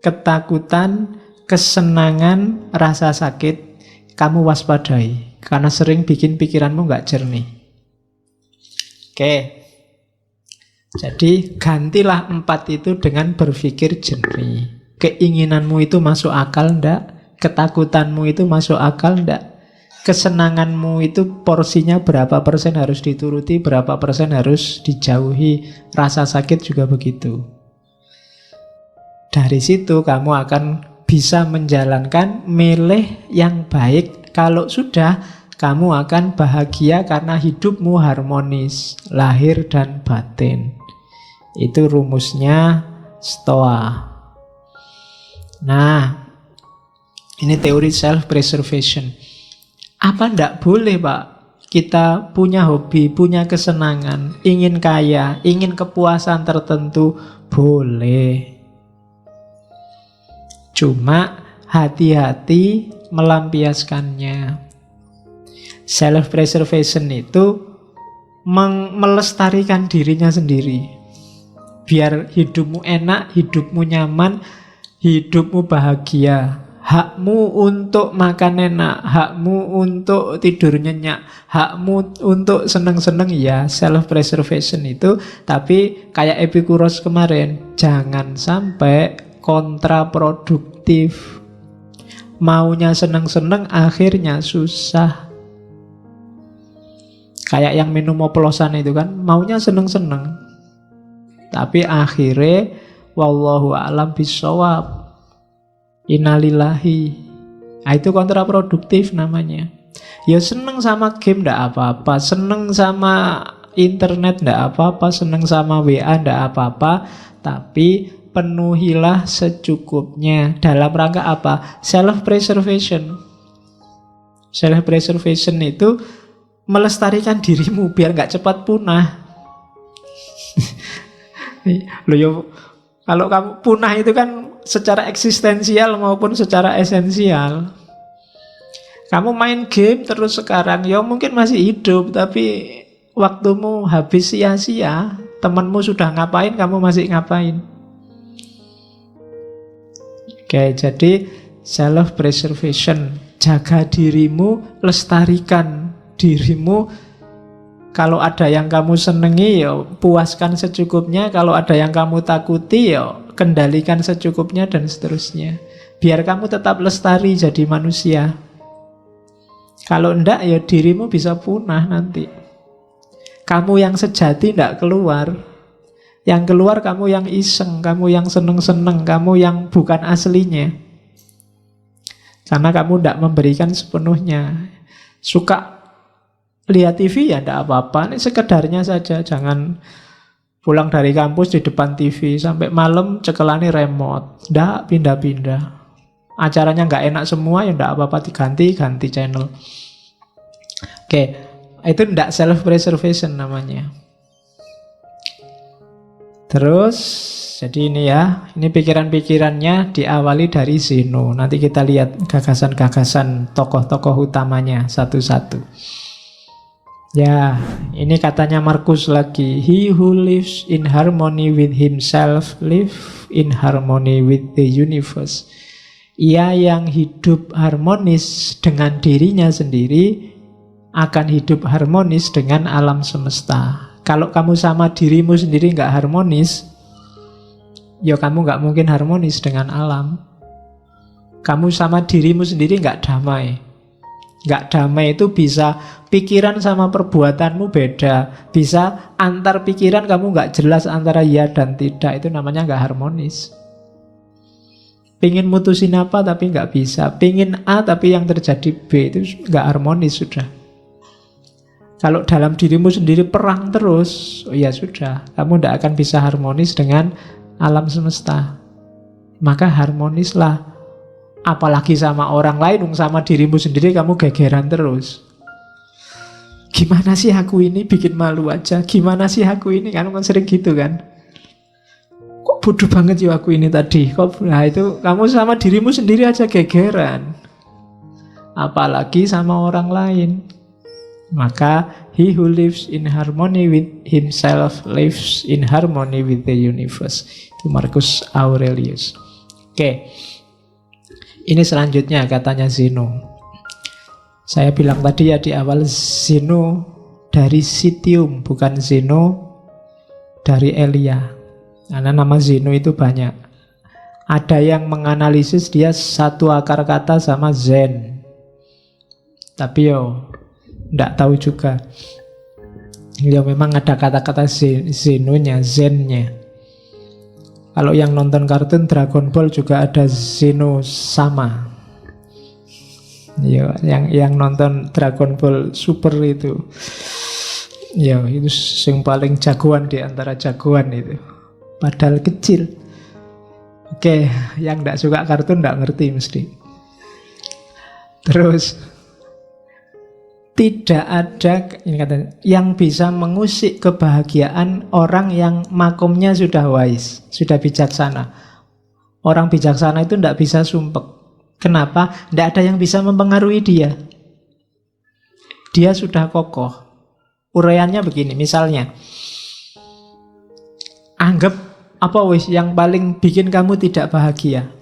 ketakutan, kesenangan, rasa sakit, kamu waspadai. Karena sering bikin pikiranmu nggak jernih. Oke. Jadi gantilah 4 itu dengan berpikir jernih. Keinginanmu itu masuk akal enggak? Ketakutanmu itu masuk akal enggak? Kesenanganmu itu porsinya berapa persen harus dituruti, berapa persen harus dijauhi. Rasa sakit juga begitu. Dari situ kamu akan bisa menjalankan milih yang baik. Kalau sudah, kamu akan bahagia karena hidupmu harmonis, lahir dan batin. Itu rumusnya Stoa. Nah, ini teori self-preservation. Apa ndak boleh pak kita punya hobi, punya kesenangan, ingin kaya, ingin kepuasan tertentu? Boleh. Cuma hati-hati melampiaskannya. Self-preservation itu melestarikan dirinya sendiri. Biar hidupmu enak, hidupmu nyaman, hidupmu bahagia. hakmu untuk makan enak, hakmu untuk tidur nyenyak, hakmu untuk seneng-seneng, ya self-preservation itu. Tapi kayak Epikuros kemarin, jangan sampai kontraproduktif. Maunya seneng-seneng akhirnya susah. Kayak yang minum oplosan itu kan, maunya seneng-seneng, tapi akhirnya wallahu a'lam bishawab, innalillahi. Nah, itu kontraproduktif namanya. Ya seneng sama game ndak apa-apa, seneng sama internet ndak apa-apa, seneng sama WA ndak apa-apa, tapi penuhilah secukupnya. Dalam rangka apa? Self-preservation. Self-preservation itu melestarikan dirimu biar nggak cepat punah. Loh yo, kalau kamu punah itu kan secara eksistensial maupun secara esensial. Kamu main game terus sekarang, ya mungkin masih hidup, tapi waktumu habis sia-sia. Temanmu sudah ngapain, kamu masih ngapain. Oke, jadi self-preservation. Jaga dirimu, lestarikan dirimu. Kalau ada yang kamu senengi, ya puaskan secukupnya. Kalau ada yang kamu takuti, ya kendalikan secukupnya, dan seterusnya. Biar kamu tetap lestari jadi manusia. Kalau enggak, ya dirimu bisa punah nanti. Kamu yang sejati enggak keluar. Yang keluar kamu yang iseng, kamu yang seneng-seneng, kamu yang bukan aslinya. Karena kamu enggak memberikan sepenuhnya. Suka lihat TV ya enggak apa-apa, ini sekedarnya saja. Jangan pulang dari kampus di depan TV sampai malam cekelani remote. Enggak pindah-pindah. Acaranya enggak enak semua ya enggak apa-apa, diganti channel. Oke, itu enggak self-preservation namanya. Terus, jadi ini ya, ini pikiran-pikirannya diawali dari Zeno. Nanti kita lihat gagasan-gagasan tokoh-tokoh utamanya satu-satu. Ya, ini katanya Marcus lagi. He who lives in harmony with himself live in harmony with the universe. Ia yang hidup harmonis dengan dirinya sendiri akan hidup harmonis dengan alam semesta. Kalau kamu sama dirimu sendiri nggak harmonis, ya kamu nggak mungkin harmonis dengan alam. Kamu sama dirimu sendiri nggak damai. Nggak damai itu bisa pikiran sama perbuatanmu beda. Bisa antar pikiran kamu nggak jelas antara ya dan tidak. Itu namanya nggak harmonis. Pingin mutusin apa tapi nggak bisa. Pingin A tapi yang terjadi B, itu nggak harmonis sudah. Kalau dalam dirimu sendiri perang terus, oh ya sudah, kamu tidak akan bisa harmonis dengan alam semesta. Maka harmonislah. Apalagi sama orang lain, sama dirimu sendiri kamu gegeran terus. Gimana sih aku ini, bikin malu aja. Gimana sih aku ini, kan sering gitu kan. Kok bodoh banget ya aku ini tadi. Nah itu kamu sama dirimu sendiri aja gegeran. Apalagi sama orang lain. Maka he who lives in harmony with himself lives in harmony with the universe. Itu Marcus Aurelius. Oke. Ini selanjutnya katanya Zeno. Saya bilang tadi ya di awal, Zeno dari Citium, bukan Zeno dari Elia. Karena nama Zeno itu banyak. Ada yang menganalisis dia satu akar kata sama Zen. Tapi nggak tahu juga. Ya memang ada kata-kata Zenonya, Zennya. Kalau yang nonton kartun Dragon Ball juga ada Zeno sama. Ya, yang nonton Dragon Ball Super itu. Ya, itu yang paling jagoan di antara jagoan itu. Padahal kecil. Oke, yang nggak suka kartun nggak ngerti mesti. Terus tidak ada ini katanya, yang bisa mengusik kebahagiaan orang yang makomnya sudah wise, sudah bijaksana. Orang bijaksana itu tidak bisa sumpek. Kenapa? Tidak ada yang bisa mempengaruhi dia. Dia sudah kokoh. Uraiannya begini, misalnya, anggap apa yang paling bikin kamu tidak bahagia?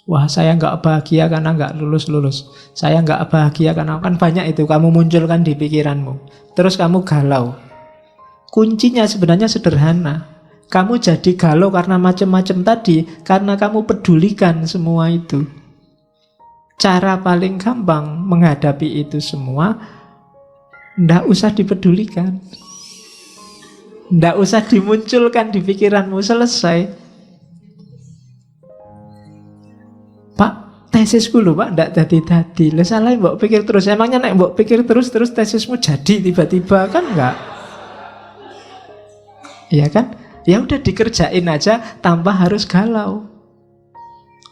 Wah, saya nggak bahagia karena nggak lulus-lulus. Saya nggak bahagia karena, kan banyak itu kamu munculkan di pikiranmu. Terus kamu galau. Kuncinya sebenarnya sederhana. Kamu jadi galau karena macam-macam tadi, karena kamu pedulikan semua itu. Cara paling gampang menghadapi itu semua, ndak usah dipedulikan. Ndak usah dimunculkan di pikiranmu, selesai. Pak, tesisku lho Pak, ndak jadi-jadi. Lah salah mbok pikir terus. Emangnya nek mbok pikir terus tesismu jadi tiba-tiba, kan enggak? Iya kan? Ya udah dikerjain aja tanpa harus galau.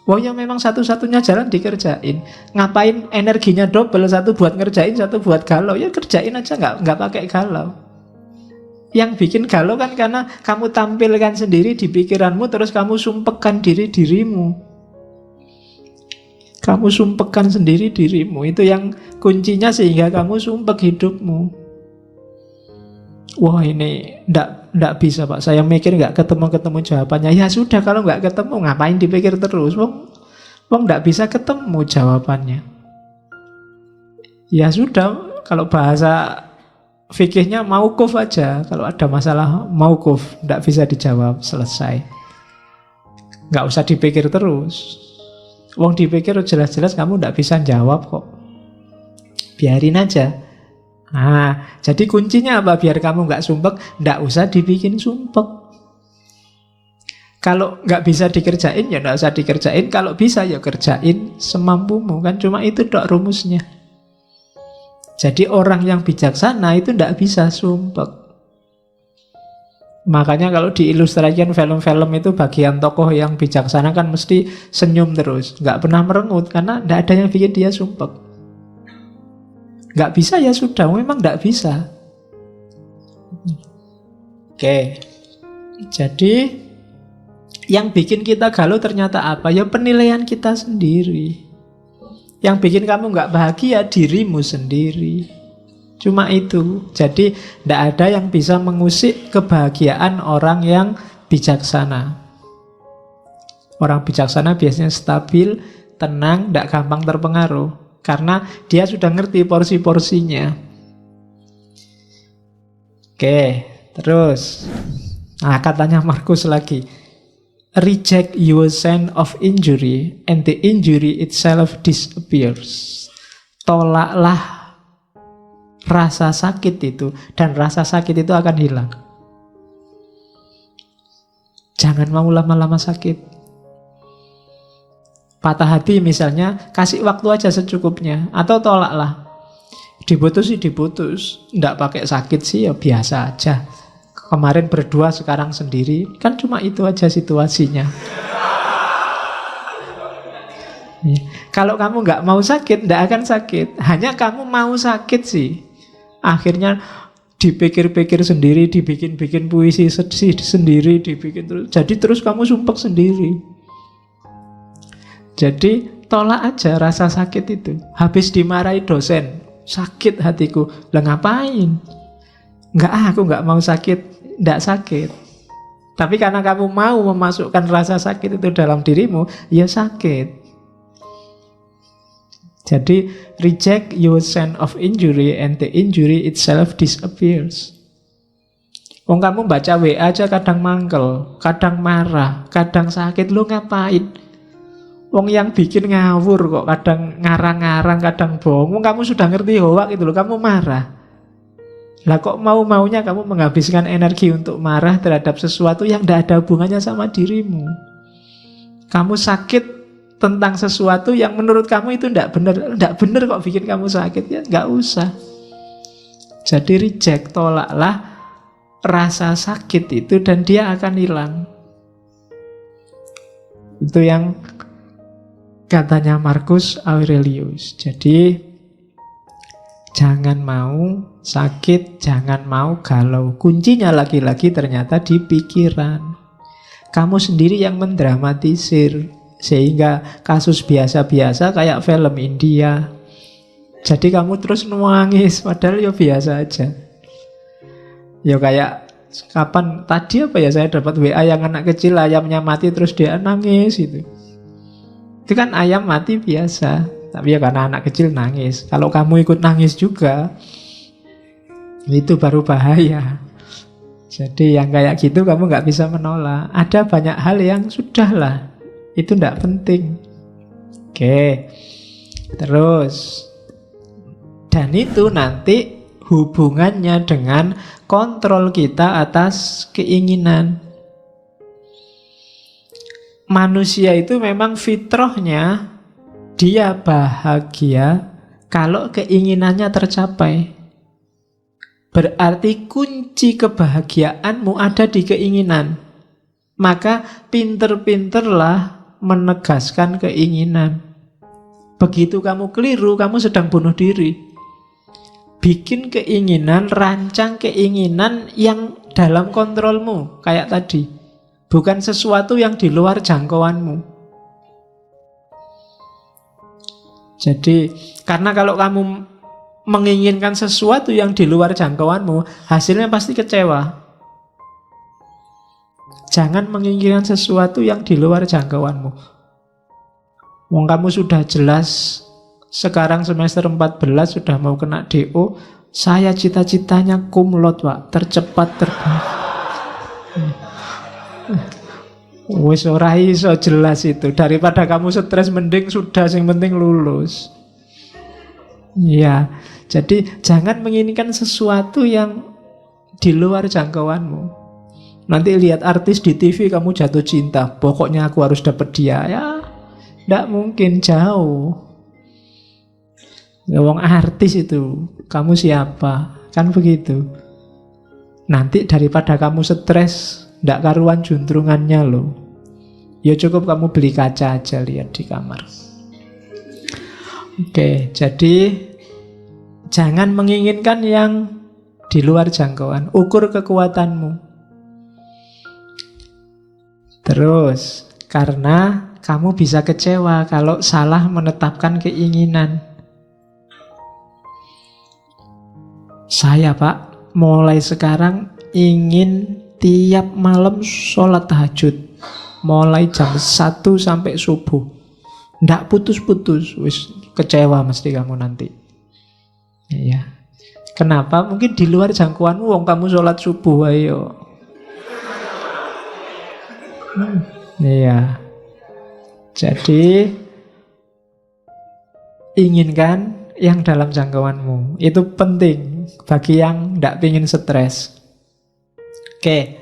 Wah ya memang satu-satunya jalan dikerjain. Ngapain energinya double, satu buat ngerjain, satu buat galau. Ya kerjain aja, nggak pakai galau. Yang bikin galau kan karena kamu tampilkan sendiri di pikiranmu, terus kamu sumpekkan dirimu. Kamu sumpekkan sendiri dirimu. Itu yang kuncinya sehingga kamu sumpek hidupmu. Wah ini ndak bisa Pak, saya mikir nggak ketemu jawabannya. Ya sudah, kalau nggak ketemu ngapain dipikir terus? Wong ndak bisa ketemu jawabannya. Ya sudah, kalau bahasa fikihnya mauquf aja. Kalau ada masalah mauquf, ndak bisa dijawab, selesai. Nggak usah dipikir terus. Wong dipikir jelas-jelas kamu ndak bisa jawab kok. Biarin aja. Nah, jadi kuncinya apa? Biar kamu nggak sumpek, nggak usah dibikin sumpek. Kalau nggak bisa dikerjain, ya nggak usah dikerjain. Kalau bisa, ya kerjain semampumu. Kan cuma itu dok rumusnya. Jadi orang yang bijaksana itu nggak bisa sumpek. Makanya kalau diilustrasikan film-film itu, bagian tokoh yang bijaksana kan mesti senyum terus, nggak pernah merengut, karena nggak ada yang bikin dia sumpek. Nggak bisa ya sudah, memang nggak bisa. Oke, jadi yang bikin kita galau ternyata apa? Ya penilaian kita sendiri. Yang bikin kamu nggak bahagia dirimu sendiri. Cuma itu. Jadi nggak ada yang bisa mengusik kebahagiaan orang yang bijaksana. Orang bijaksana biasanya stabil, tenang, nggak gampang terpengaruh. Karena dia sudah ngerti porsi-porsinya. Oke, terus. Nah, katanya Markus lagi. Reject your sense of injury and the injury itself disappears. Tolaklah rasa sakit itu, dan rasa sakit itu akan hilang. Jangan mau lama-lama sakit. Patah hati misalnya, kasih waktu aja secukupnya. Atau tolaklah. Diputus sih diputus, nggak pakai sakit sih ya biasa aja. Kemarin berdua, sekarang sendiri. Kan cuma itu aja situasinya. Ya. Kalau kamu nggak mau sakit, nggak akan sakit. Hanya kamu mau sakit sih. Akhirnya dipikir-pikir sendiri, dibikin-bikin puisi sedih sendiri, dibikin terus. Jadi terus kamu sumpek sendiri. Jadi tolak aja rasa sakit itu. Habis dimarahi dosen, sakit hatiku. Lah ngapain? Aku nggak mau sakit. Nggak sakit. Tapi karena kamu mau memasukkan rasa sakit itu dalam dirimu, ya sakit. Jadi reject your sense of injury and the injury itself disappears. Wong kamu baca WA aja kadang mangkel, kadang marah, kadang sakit. Lu ngapain? Wong yang bikin ngawur kok, kadang ngarang-ngarang, kadang bohong. Wong kamu sudah ngerti hoak itu loh, kamu marah. Lah kok mau-maunya kamu menghabiskan energi untuk marah terhadap sesuatu yang tidak ada hubungannya sama dirimu. Kamu sakit tentang sesuatu yang menurut kamu itu tidak benar kok bikin kamu sakit. Ya nggak usah. Jadi reject, tolaklah rasa sakit itu dan dia akan hilang. Itu yang katanya Marcus Aurelius. Jadi jangan mau sakit, jangan mau galau. Kuncinya lagi-lagi ternyata di pikiran. Kamu sendiri yang mendramatisir, sehingga kasus biasa-biasa kayak film India. Jadi kamu terus nangis, padahal ya biasa aja. Ya kayak kapan tadi apa ya, saya dapat WA yang anak kecil ayamnya mati terus dia nangis itu. Itu kan ayam mati biasa. Tapi ya karena anak kecil nangis. Kalau kamu ikut nangis juga, itu baru bahaya. Jadi yang kayak gitu kamu nggak bisa menolak. Ada banyak hal yang sudahlah, itu nggak penting. Oke, terus. Dan itu nanti hubungannya dengan kontrol kita atas keinginan. Manusia itu memang fitrahnya dia bahagia kalau keinginannya tercapai. Berarti kunci kebahagiaanmu ada di keinginan. Maka pinter-pinterlah menegaskan keinginan. Begitu kamu keliru, kamu sedang bunuh diri. Bikin keinginan, rancang keinginan yang dalam kontrolmu, kayak tadi. Bukan sesuatu yang di luar jangkauanmu. Jadi, karena kalau kamu menginginkan sesuatu yang di luar jangkauanmu, hasilnya pasti kecewa. Jangan menginginkan sesuatu yang di luar jangkauanmu. Wong kamu sudah jelas, sekarang semester 14 sudah mau kena DO, saya cita-citanya cum laude, Pak, tercepat terbang. Wis ora iso jelas itu. Daripada kamu stres, mending sudah, yang penting lulus. Ya, jadi jangan menginginkan sesuatu yang di luar jangkauanmu. Nanti lihat artis di TV kamu jatuh cinta, pokoknya aku harus dapat dia. Ya, tidak mungkin, jauh. Ya, wong artis itu, kamu siapa? Kan begitu. Nanti daripada kamu stres, ndak karuan juntrungannya loh. Ya cukup kamu beli kaca aja, lihat di kamar. Oke, jadi jangan menginginkan yang di luar jangkauan. Ukur kekuatanmu. Terus, karena kamu bisa kecewa kalau salah menetapkan keinginan. Saya, Pak, mulai sekarang ingin tiap malam sholat tahajud mulai jam 1 sampai subuh. Nggak putus-putus. Wis kecewa mesti kamu nanti. Ya. Kenapa? Mungkin di luar jangkauanmu, wong kamu sholat subuh ayo. Iya. Jadi inginkan yang dalam jangkauanmu. Itu penting bagi yang nggak pingin stres. Oke.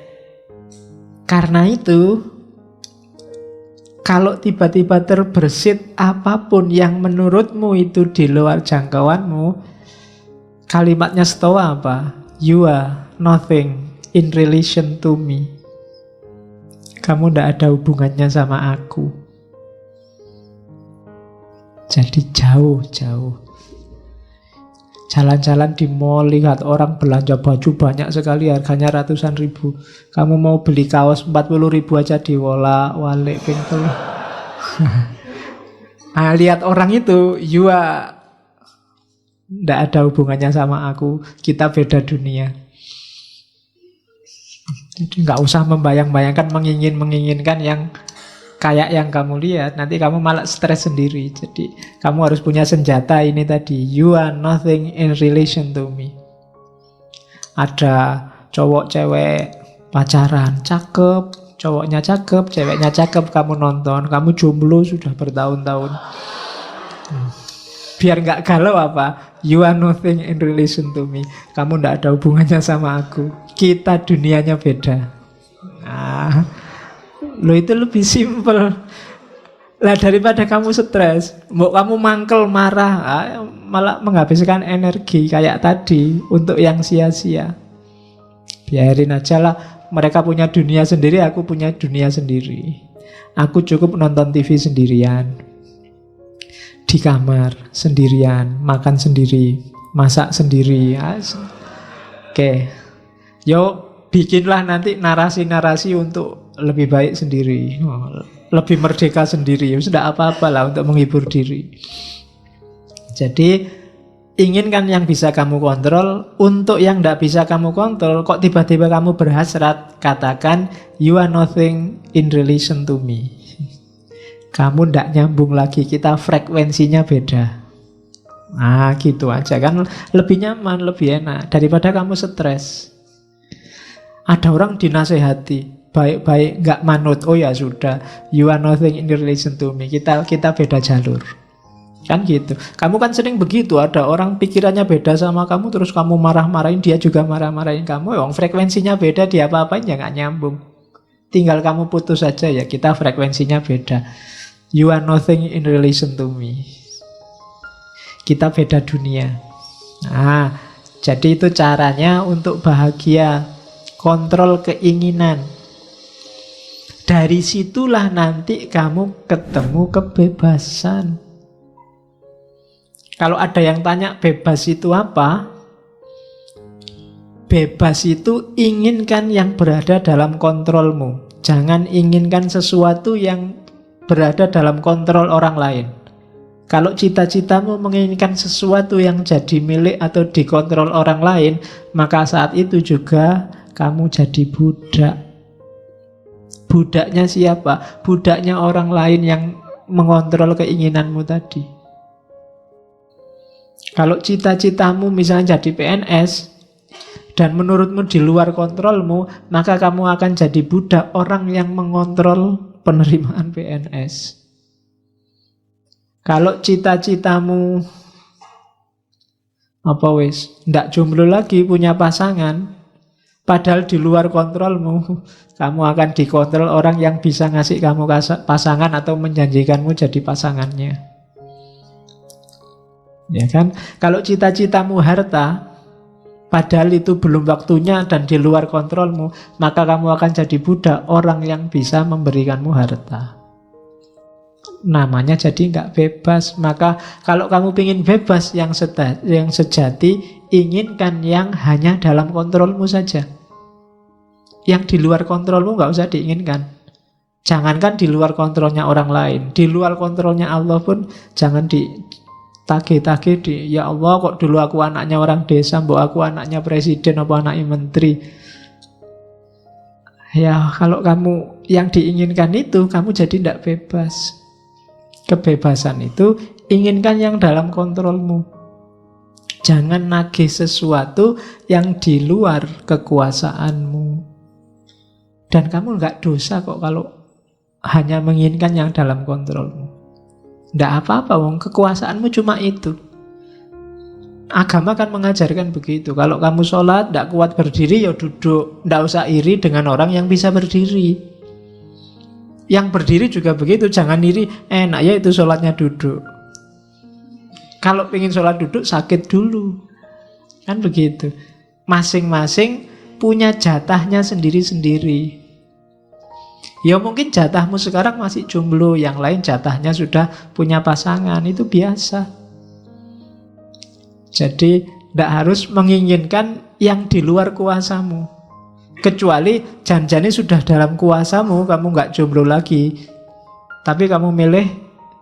Karena itu, kalau tiba-tiba terbersit apapun yang menurutmu itu di luar jangkauanmu, kalimatnya Stoa apa? You are nothing in relation to me. Kamu tidak ada hubungannya sama aku. Jadi jauh-jauh. Jalan-jalan di mall, lihat orang belanja baju banyak sekali, harganya ratusan ribu. Kamu mau beli kaos 40 ribu aja diwolak-walik pintu. Nah, lihat orang itu, you are tidak ada hubungannya sama aku. Kita beda dunia. Jadi nggak usah membayang-bayangkan, menginginkan yang kayak yang kamu lihat. Nanti kamu malah stres sendiri. Jadi kamu harus punya senjata ini tadi. You are nothing in relation to me. Ada cowok cewek pacaran, cakep, cowoknya cakep, ceweknya cakep, kamu nonton, kamu jomblo sudah bertahun-tahun. Biar nggak galau apa? You are nothing in relation to me. Kamu nggak ada hubungannya sama aku. Kita dunianya beda. Nah, lo itu lebih simpel. Lah daripada kamu stres, mau kamu mangkel marah, malah menghabiskan energi kayak tadi untuk yang sia-sia. Biarin aja lah. Mereka punya dunia sendiri, aku punya dunia sendiri. Aku cukup nonton TV sendirian, di kamar sendirian, makan sendiri, masak sendiri. Oke, yuk bikinlah nanti narasi-narasi untuk lebih baik sendiri, lebih merdeka sendiri. Sudah apa-apa lah untuk menghibur diri. Jadi inginkan yang bisa kamu kontrol. Untuk yang tidak bisa kamu kontrol, kok tiba-tiba kamu berhasrat, katakan you are nothing in relation to me. Kamu ndak nyambung lagi, kita frekuensinya beda. Nah gitu aja kan, lebih nyaman, lebih enak daripada kamu stres. Ada orang dinasehati baik-baik nggak manut, oh ya sudah, you are nothing in relation to me, kita beda jalur. Kan gitu. Kamu kan sering begitu, ada orang pikirannya beda sama kamu, terus kamu marah-marahin, dia juga marah-marahin kamu. Yang frekuensinya beda, dia apa-apain ya nggak nyambung. Tinggal kamu putus saja, ya kita frekuensinya beda. You are nothing in relation to me. Kita beda dunia. Nah, jadi itu caranya untuk bahagia. Kontrol keinginan. Dari situlah nanti kamu ketemu kebebasan. Kalau ada yang tanya bebas itu apa? Bebas itu inginkan yang berada dalam kontrolmu. Jangan inginkan sesuatu yang berada dalam kontrol orang lain. Kalau cita-citamu menginginkan sesuatu yang jadi milik atau dikontrol orang lain, maka saat itu juga kamu jadi budak. Budaknya siapa? Budaknya orang lain yang mengontrol keinginanmu tadi. Kalau cita-citamu misalnya jadi PNS dan menurutmu di luar kontrolmu, maka kamu akan jadi budak orang yang mengontrol penerimaan PNS. Kalau cita-citamu ndak jomblo lagi, punya pasangan, padahal di luar kontrolmu, kamu akan dikontrol orang yang bisa ngasih kamu pasangan atau menjanjikanmu jadi pasangannya. Ya kan? Kalau cita-citamu harta, padahal itu belum waktunya dan di luar kontrolmu, maka kamu akan jadi budak orang yang bisa memberikanmu harta. Namanya jadi nggak bebas. Maka kalau kamu ingin bebas yang sejati, inginkan yang hanya dalam kontrolmu saja. Yang di luar kontrolmu nggak usah diinginkan. Jangankan di luar kontrolnya orang lain, di luar kontrolnya Allah pun jangan tagih-tagih ya Allah, kok dulu aku anaknya orang desa, mbok aku anaknya presiden apa anaknya menteri. Ya kalau kamu yang diinginkan itu, kamu jadi tidak bebas. Kebebasan itu inginkan yang dalam kontrolmu. Jangan nagih sesuatu yang di luar kekuasaanmu. Dan kamu nggak dosa kok kalau hanya menginginkan yang dalam kontrolmu. Tidak apa-apa, wong kekuasaanmu cuma itu. Agama kan mengajarkan begitu. Kalau kamu sholat tidak kuat berdiri, ya duduk. Tidak usah iri dengan orang yang bisa berdiri. Yang berdiri juga begitu. Jangan iri, enak ya itu sholatnya duduk. Kalau ingin sholat duduk, sakit dulu. Kan begitu. Masing-masing punya jatahnya sendiri-sendiri. Ya mungkin jatahmu sekarang masih jomblo, yang lain jatahnya sudah punya pasangan, itu biasa. Jadi tidak harus menginginkan yang di luar kuasamu. Kecuali janjane sudah dalam kuasamu, kamu nggak jomblo lagi, tapi kamu milih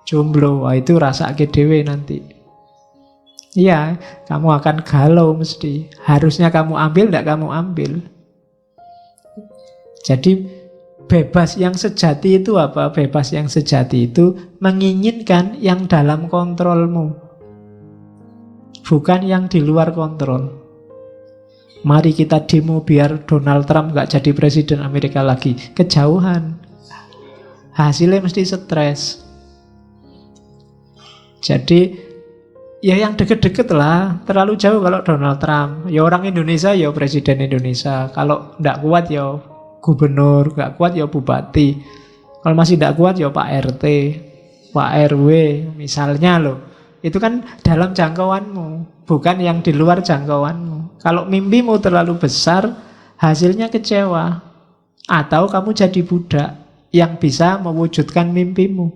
jomblo, wah itu rasa dewe nanti. Iya, kamu akan galau mesti. Harusnya kamu ambil, tidak kamu ambil. Jadi bebas yang sejati itu apa? Bebas yang sejati itu menginginkan yang dalam kontrolmu, bukan yang di luar kontrol. Mari kita demo biar Donald Trump gak jadi presiden Amerika lagi. Kejauhan. Hasilnya mesti stres. Jadi ya yang deket-deket lah. Terlalu jauh kalau Donald Trump. Ya orang Indonesia ya presiden Indonesia. Kalau gak kuat ya gubernur, gak kuat ya bupati. Kalau masih gak kuat ya Pak RT, Pak RW misalnya loh. Itu kan dalam jangkauanmu, bukan yang di luar jangkauanmu. Kalau mimpimu terlalu besar, hasilnya kecewa. Atau kamu jadi budak yang bisa mewujudkan mimpimu.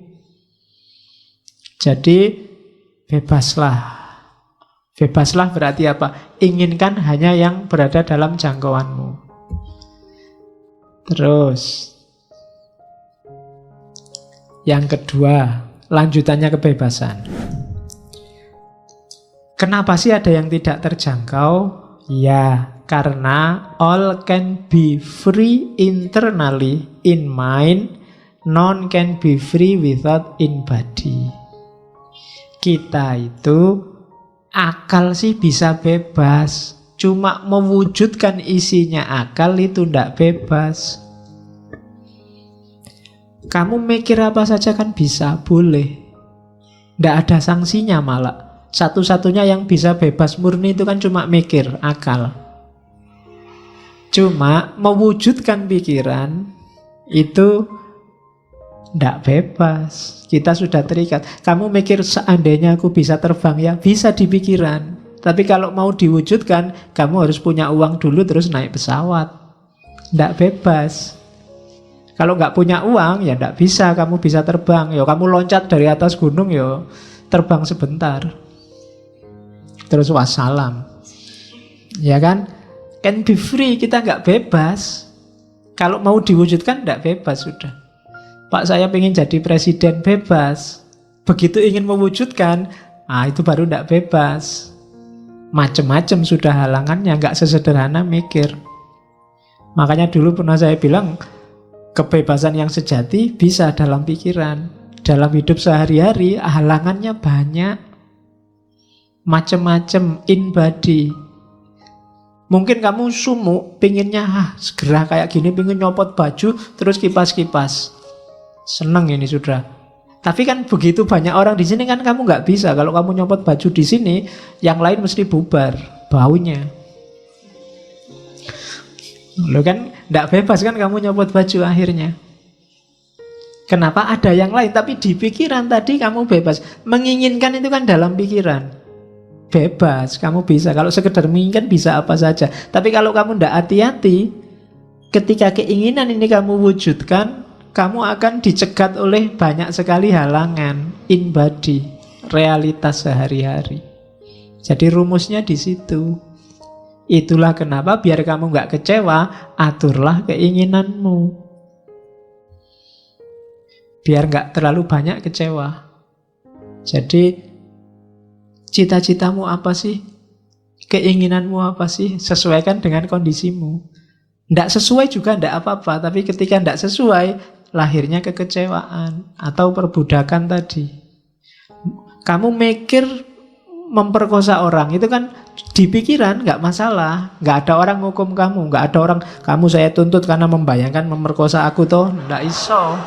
Jadi bebaslah. Bebaslah berarti apa? Inginkan hanya yang berada dalam jangkauanmu. Terus yang kedua, lanjutannya kebebasan. Kenapa sih ada yang tidak terjangkau? Ya, karena all can be free internally in mind None can be free without in body. Kita itu akal sih bisa bebas, cuma mewujudkan isinya akal itu ndak bebas. Kamu mikir apa saja kan bisa, boleh. Ndak ada sanksinya malah. Satu-satunya yang bisa bebas murni itu kan cuma mikir, akal. Cuma mewujudkan pikiran itu ndak bebas. Kita sudah terikat. Kamu mikir seandainya aku bisa terbang ya, bisa di pikiran. Tapi kalau mau diwujudkan, kamu harus punya uang dulu terus naik pesawat. Ndak bebas. Kalau nggak punya uang ya ndak bisa kamu bisa terbang. Ya kamu loncat dari atas gunung ya terbang sebentar. Terus wassalam. Ya kan? Can be free, kita nggak bebas. Kalau mau diwujudkan ndak bebas sudah. Pak saya pengen jadi presiden, bebas. Begitu ingin mewujudkan, itu baru ndak bebas. Macem-macem sudah halangannya, nggak sesederhana mikir. Makanya dulu pernah saya bilang, kebebasan yang sejati bisa dalam pikiran. Dalam hidup sehari-hari, halangannya banyak. Macem-macem, in body. Mungkin kamu sumuk, pinginnya segera kayak gini, pingin nyopot baju, terus kipas-kipas. Seneng ini sudah. Tapi kan begitu banyak orang di sini kan kamu nggak bisa. Kalau kamu nyopot baju di sini, yang lain mesti bubar baunya. Lo kan nggak bebas kan kamu nyopot baju akhirnya. Kenapa ada yang lain? Tapi di pikiran tadi kamu bebas. Menginginkan itu kan dalam pikiran. Bebas, kamu bisa. Kalau sekedar menginginkan bisa apa saja. Tapi kalau kamu nggak hati-hati, ketika keinginan ini kamu wujudkan, kamu akan dicegat oleh banyak sekali halangan, in body, realitas sehari-hari. Jadi rumusnya di situ. Itulah kenapa biar kamu nggak kecewa, aturlah keinginanmu. Biar nggak terlalu banyak kecewa. Jadi cita-citamu apa sih? Keinginanmu apa sih? Sesuaikan dengan kondisimu. Nggak sesuai juga nggak apa-apa, tapi ketika nggak sesuai, lahirnya kekecewaan atau perbudakan tadi. Kamu mikir memperkosa orang, itu kan di pikiran nggak masalah. Nggak ada orang hukum kamu, nggak ada orang, kamu saya tuntut karena membayangkan memperkosa aku toh, nggak iso.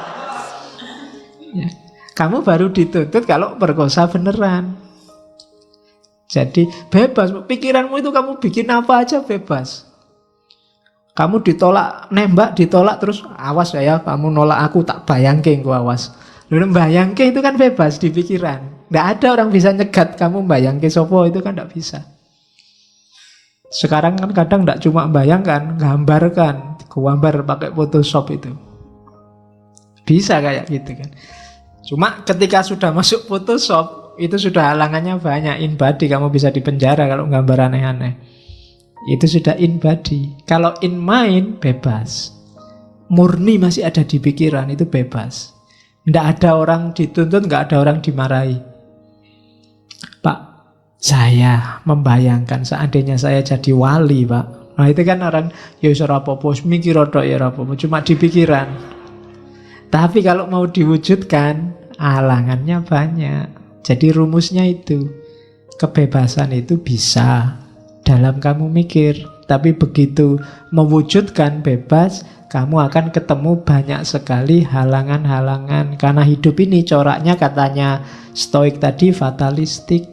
Ya. Kamu baru dituntut kalau perkosa beneran. Jadi bebas, pikiranmu itu kamu bikin apa aja bebas. Kamu ditolak, nembak, ditolak terus awas ya, kamu nolak aku tak bayangke engko awas. Lalu bayangke itu kan bebas di pikiran. Nggak ada orang bisa nyegat kamu bayangke sopo, itu kan nggak bisa. Sekarang kan kadang nggak cuma bayangkan, gambarkan, gambar pakai Photoshop itu. Bisa kayak gitu kan. Cuma ketika sudah masuk Photoshop, itu sudah halangannya banyak. In body kamu bisa dipenjara kalau gambar aneh-aneh. Itu sudah in body. Kalau in mind, bebas. Murni masih ada di pikiran, itu bebas. Nggak ada orang dituntut, nggak ada orang dimarahi. Pak, saya membayangkan seandainya saya jadi wali, Pak. Nah itu kan orang, ya ora apa-apa, mikir tok ya ora apa-apa, cuma di pikiran. Tapi kalau mau diwujudkan, halangannya banyak. Jadi rumusnya itu, kebebasan itu bisa dalam kamu mikir. Tapi begitu mewujudkan bebas, kamu akan ketemu banyak sekali halangan-halangan. Karena hidup ini coraknya katanya Stoik tadi fatalistik.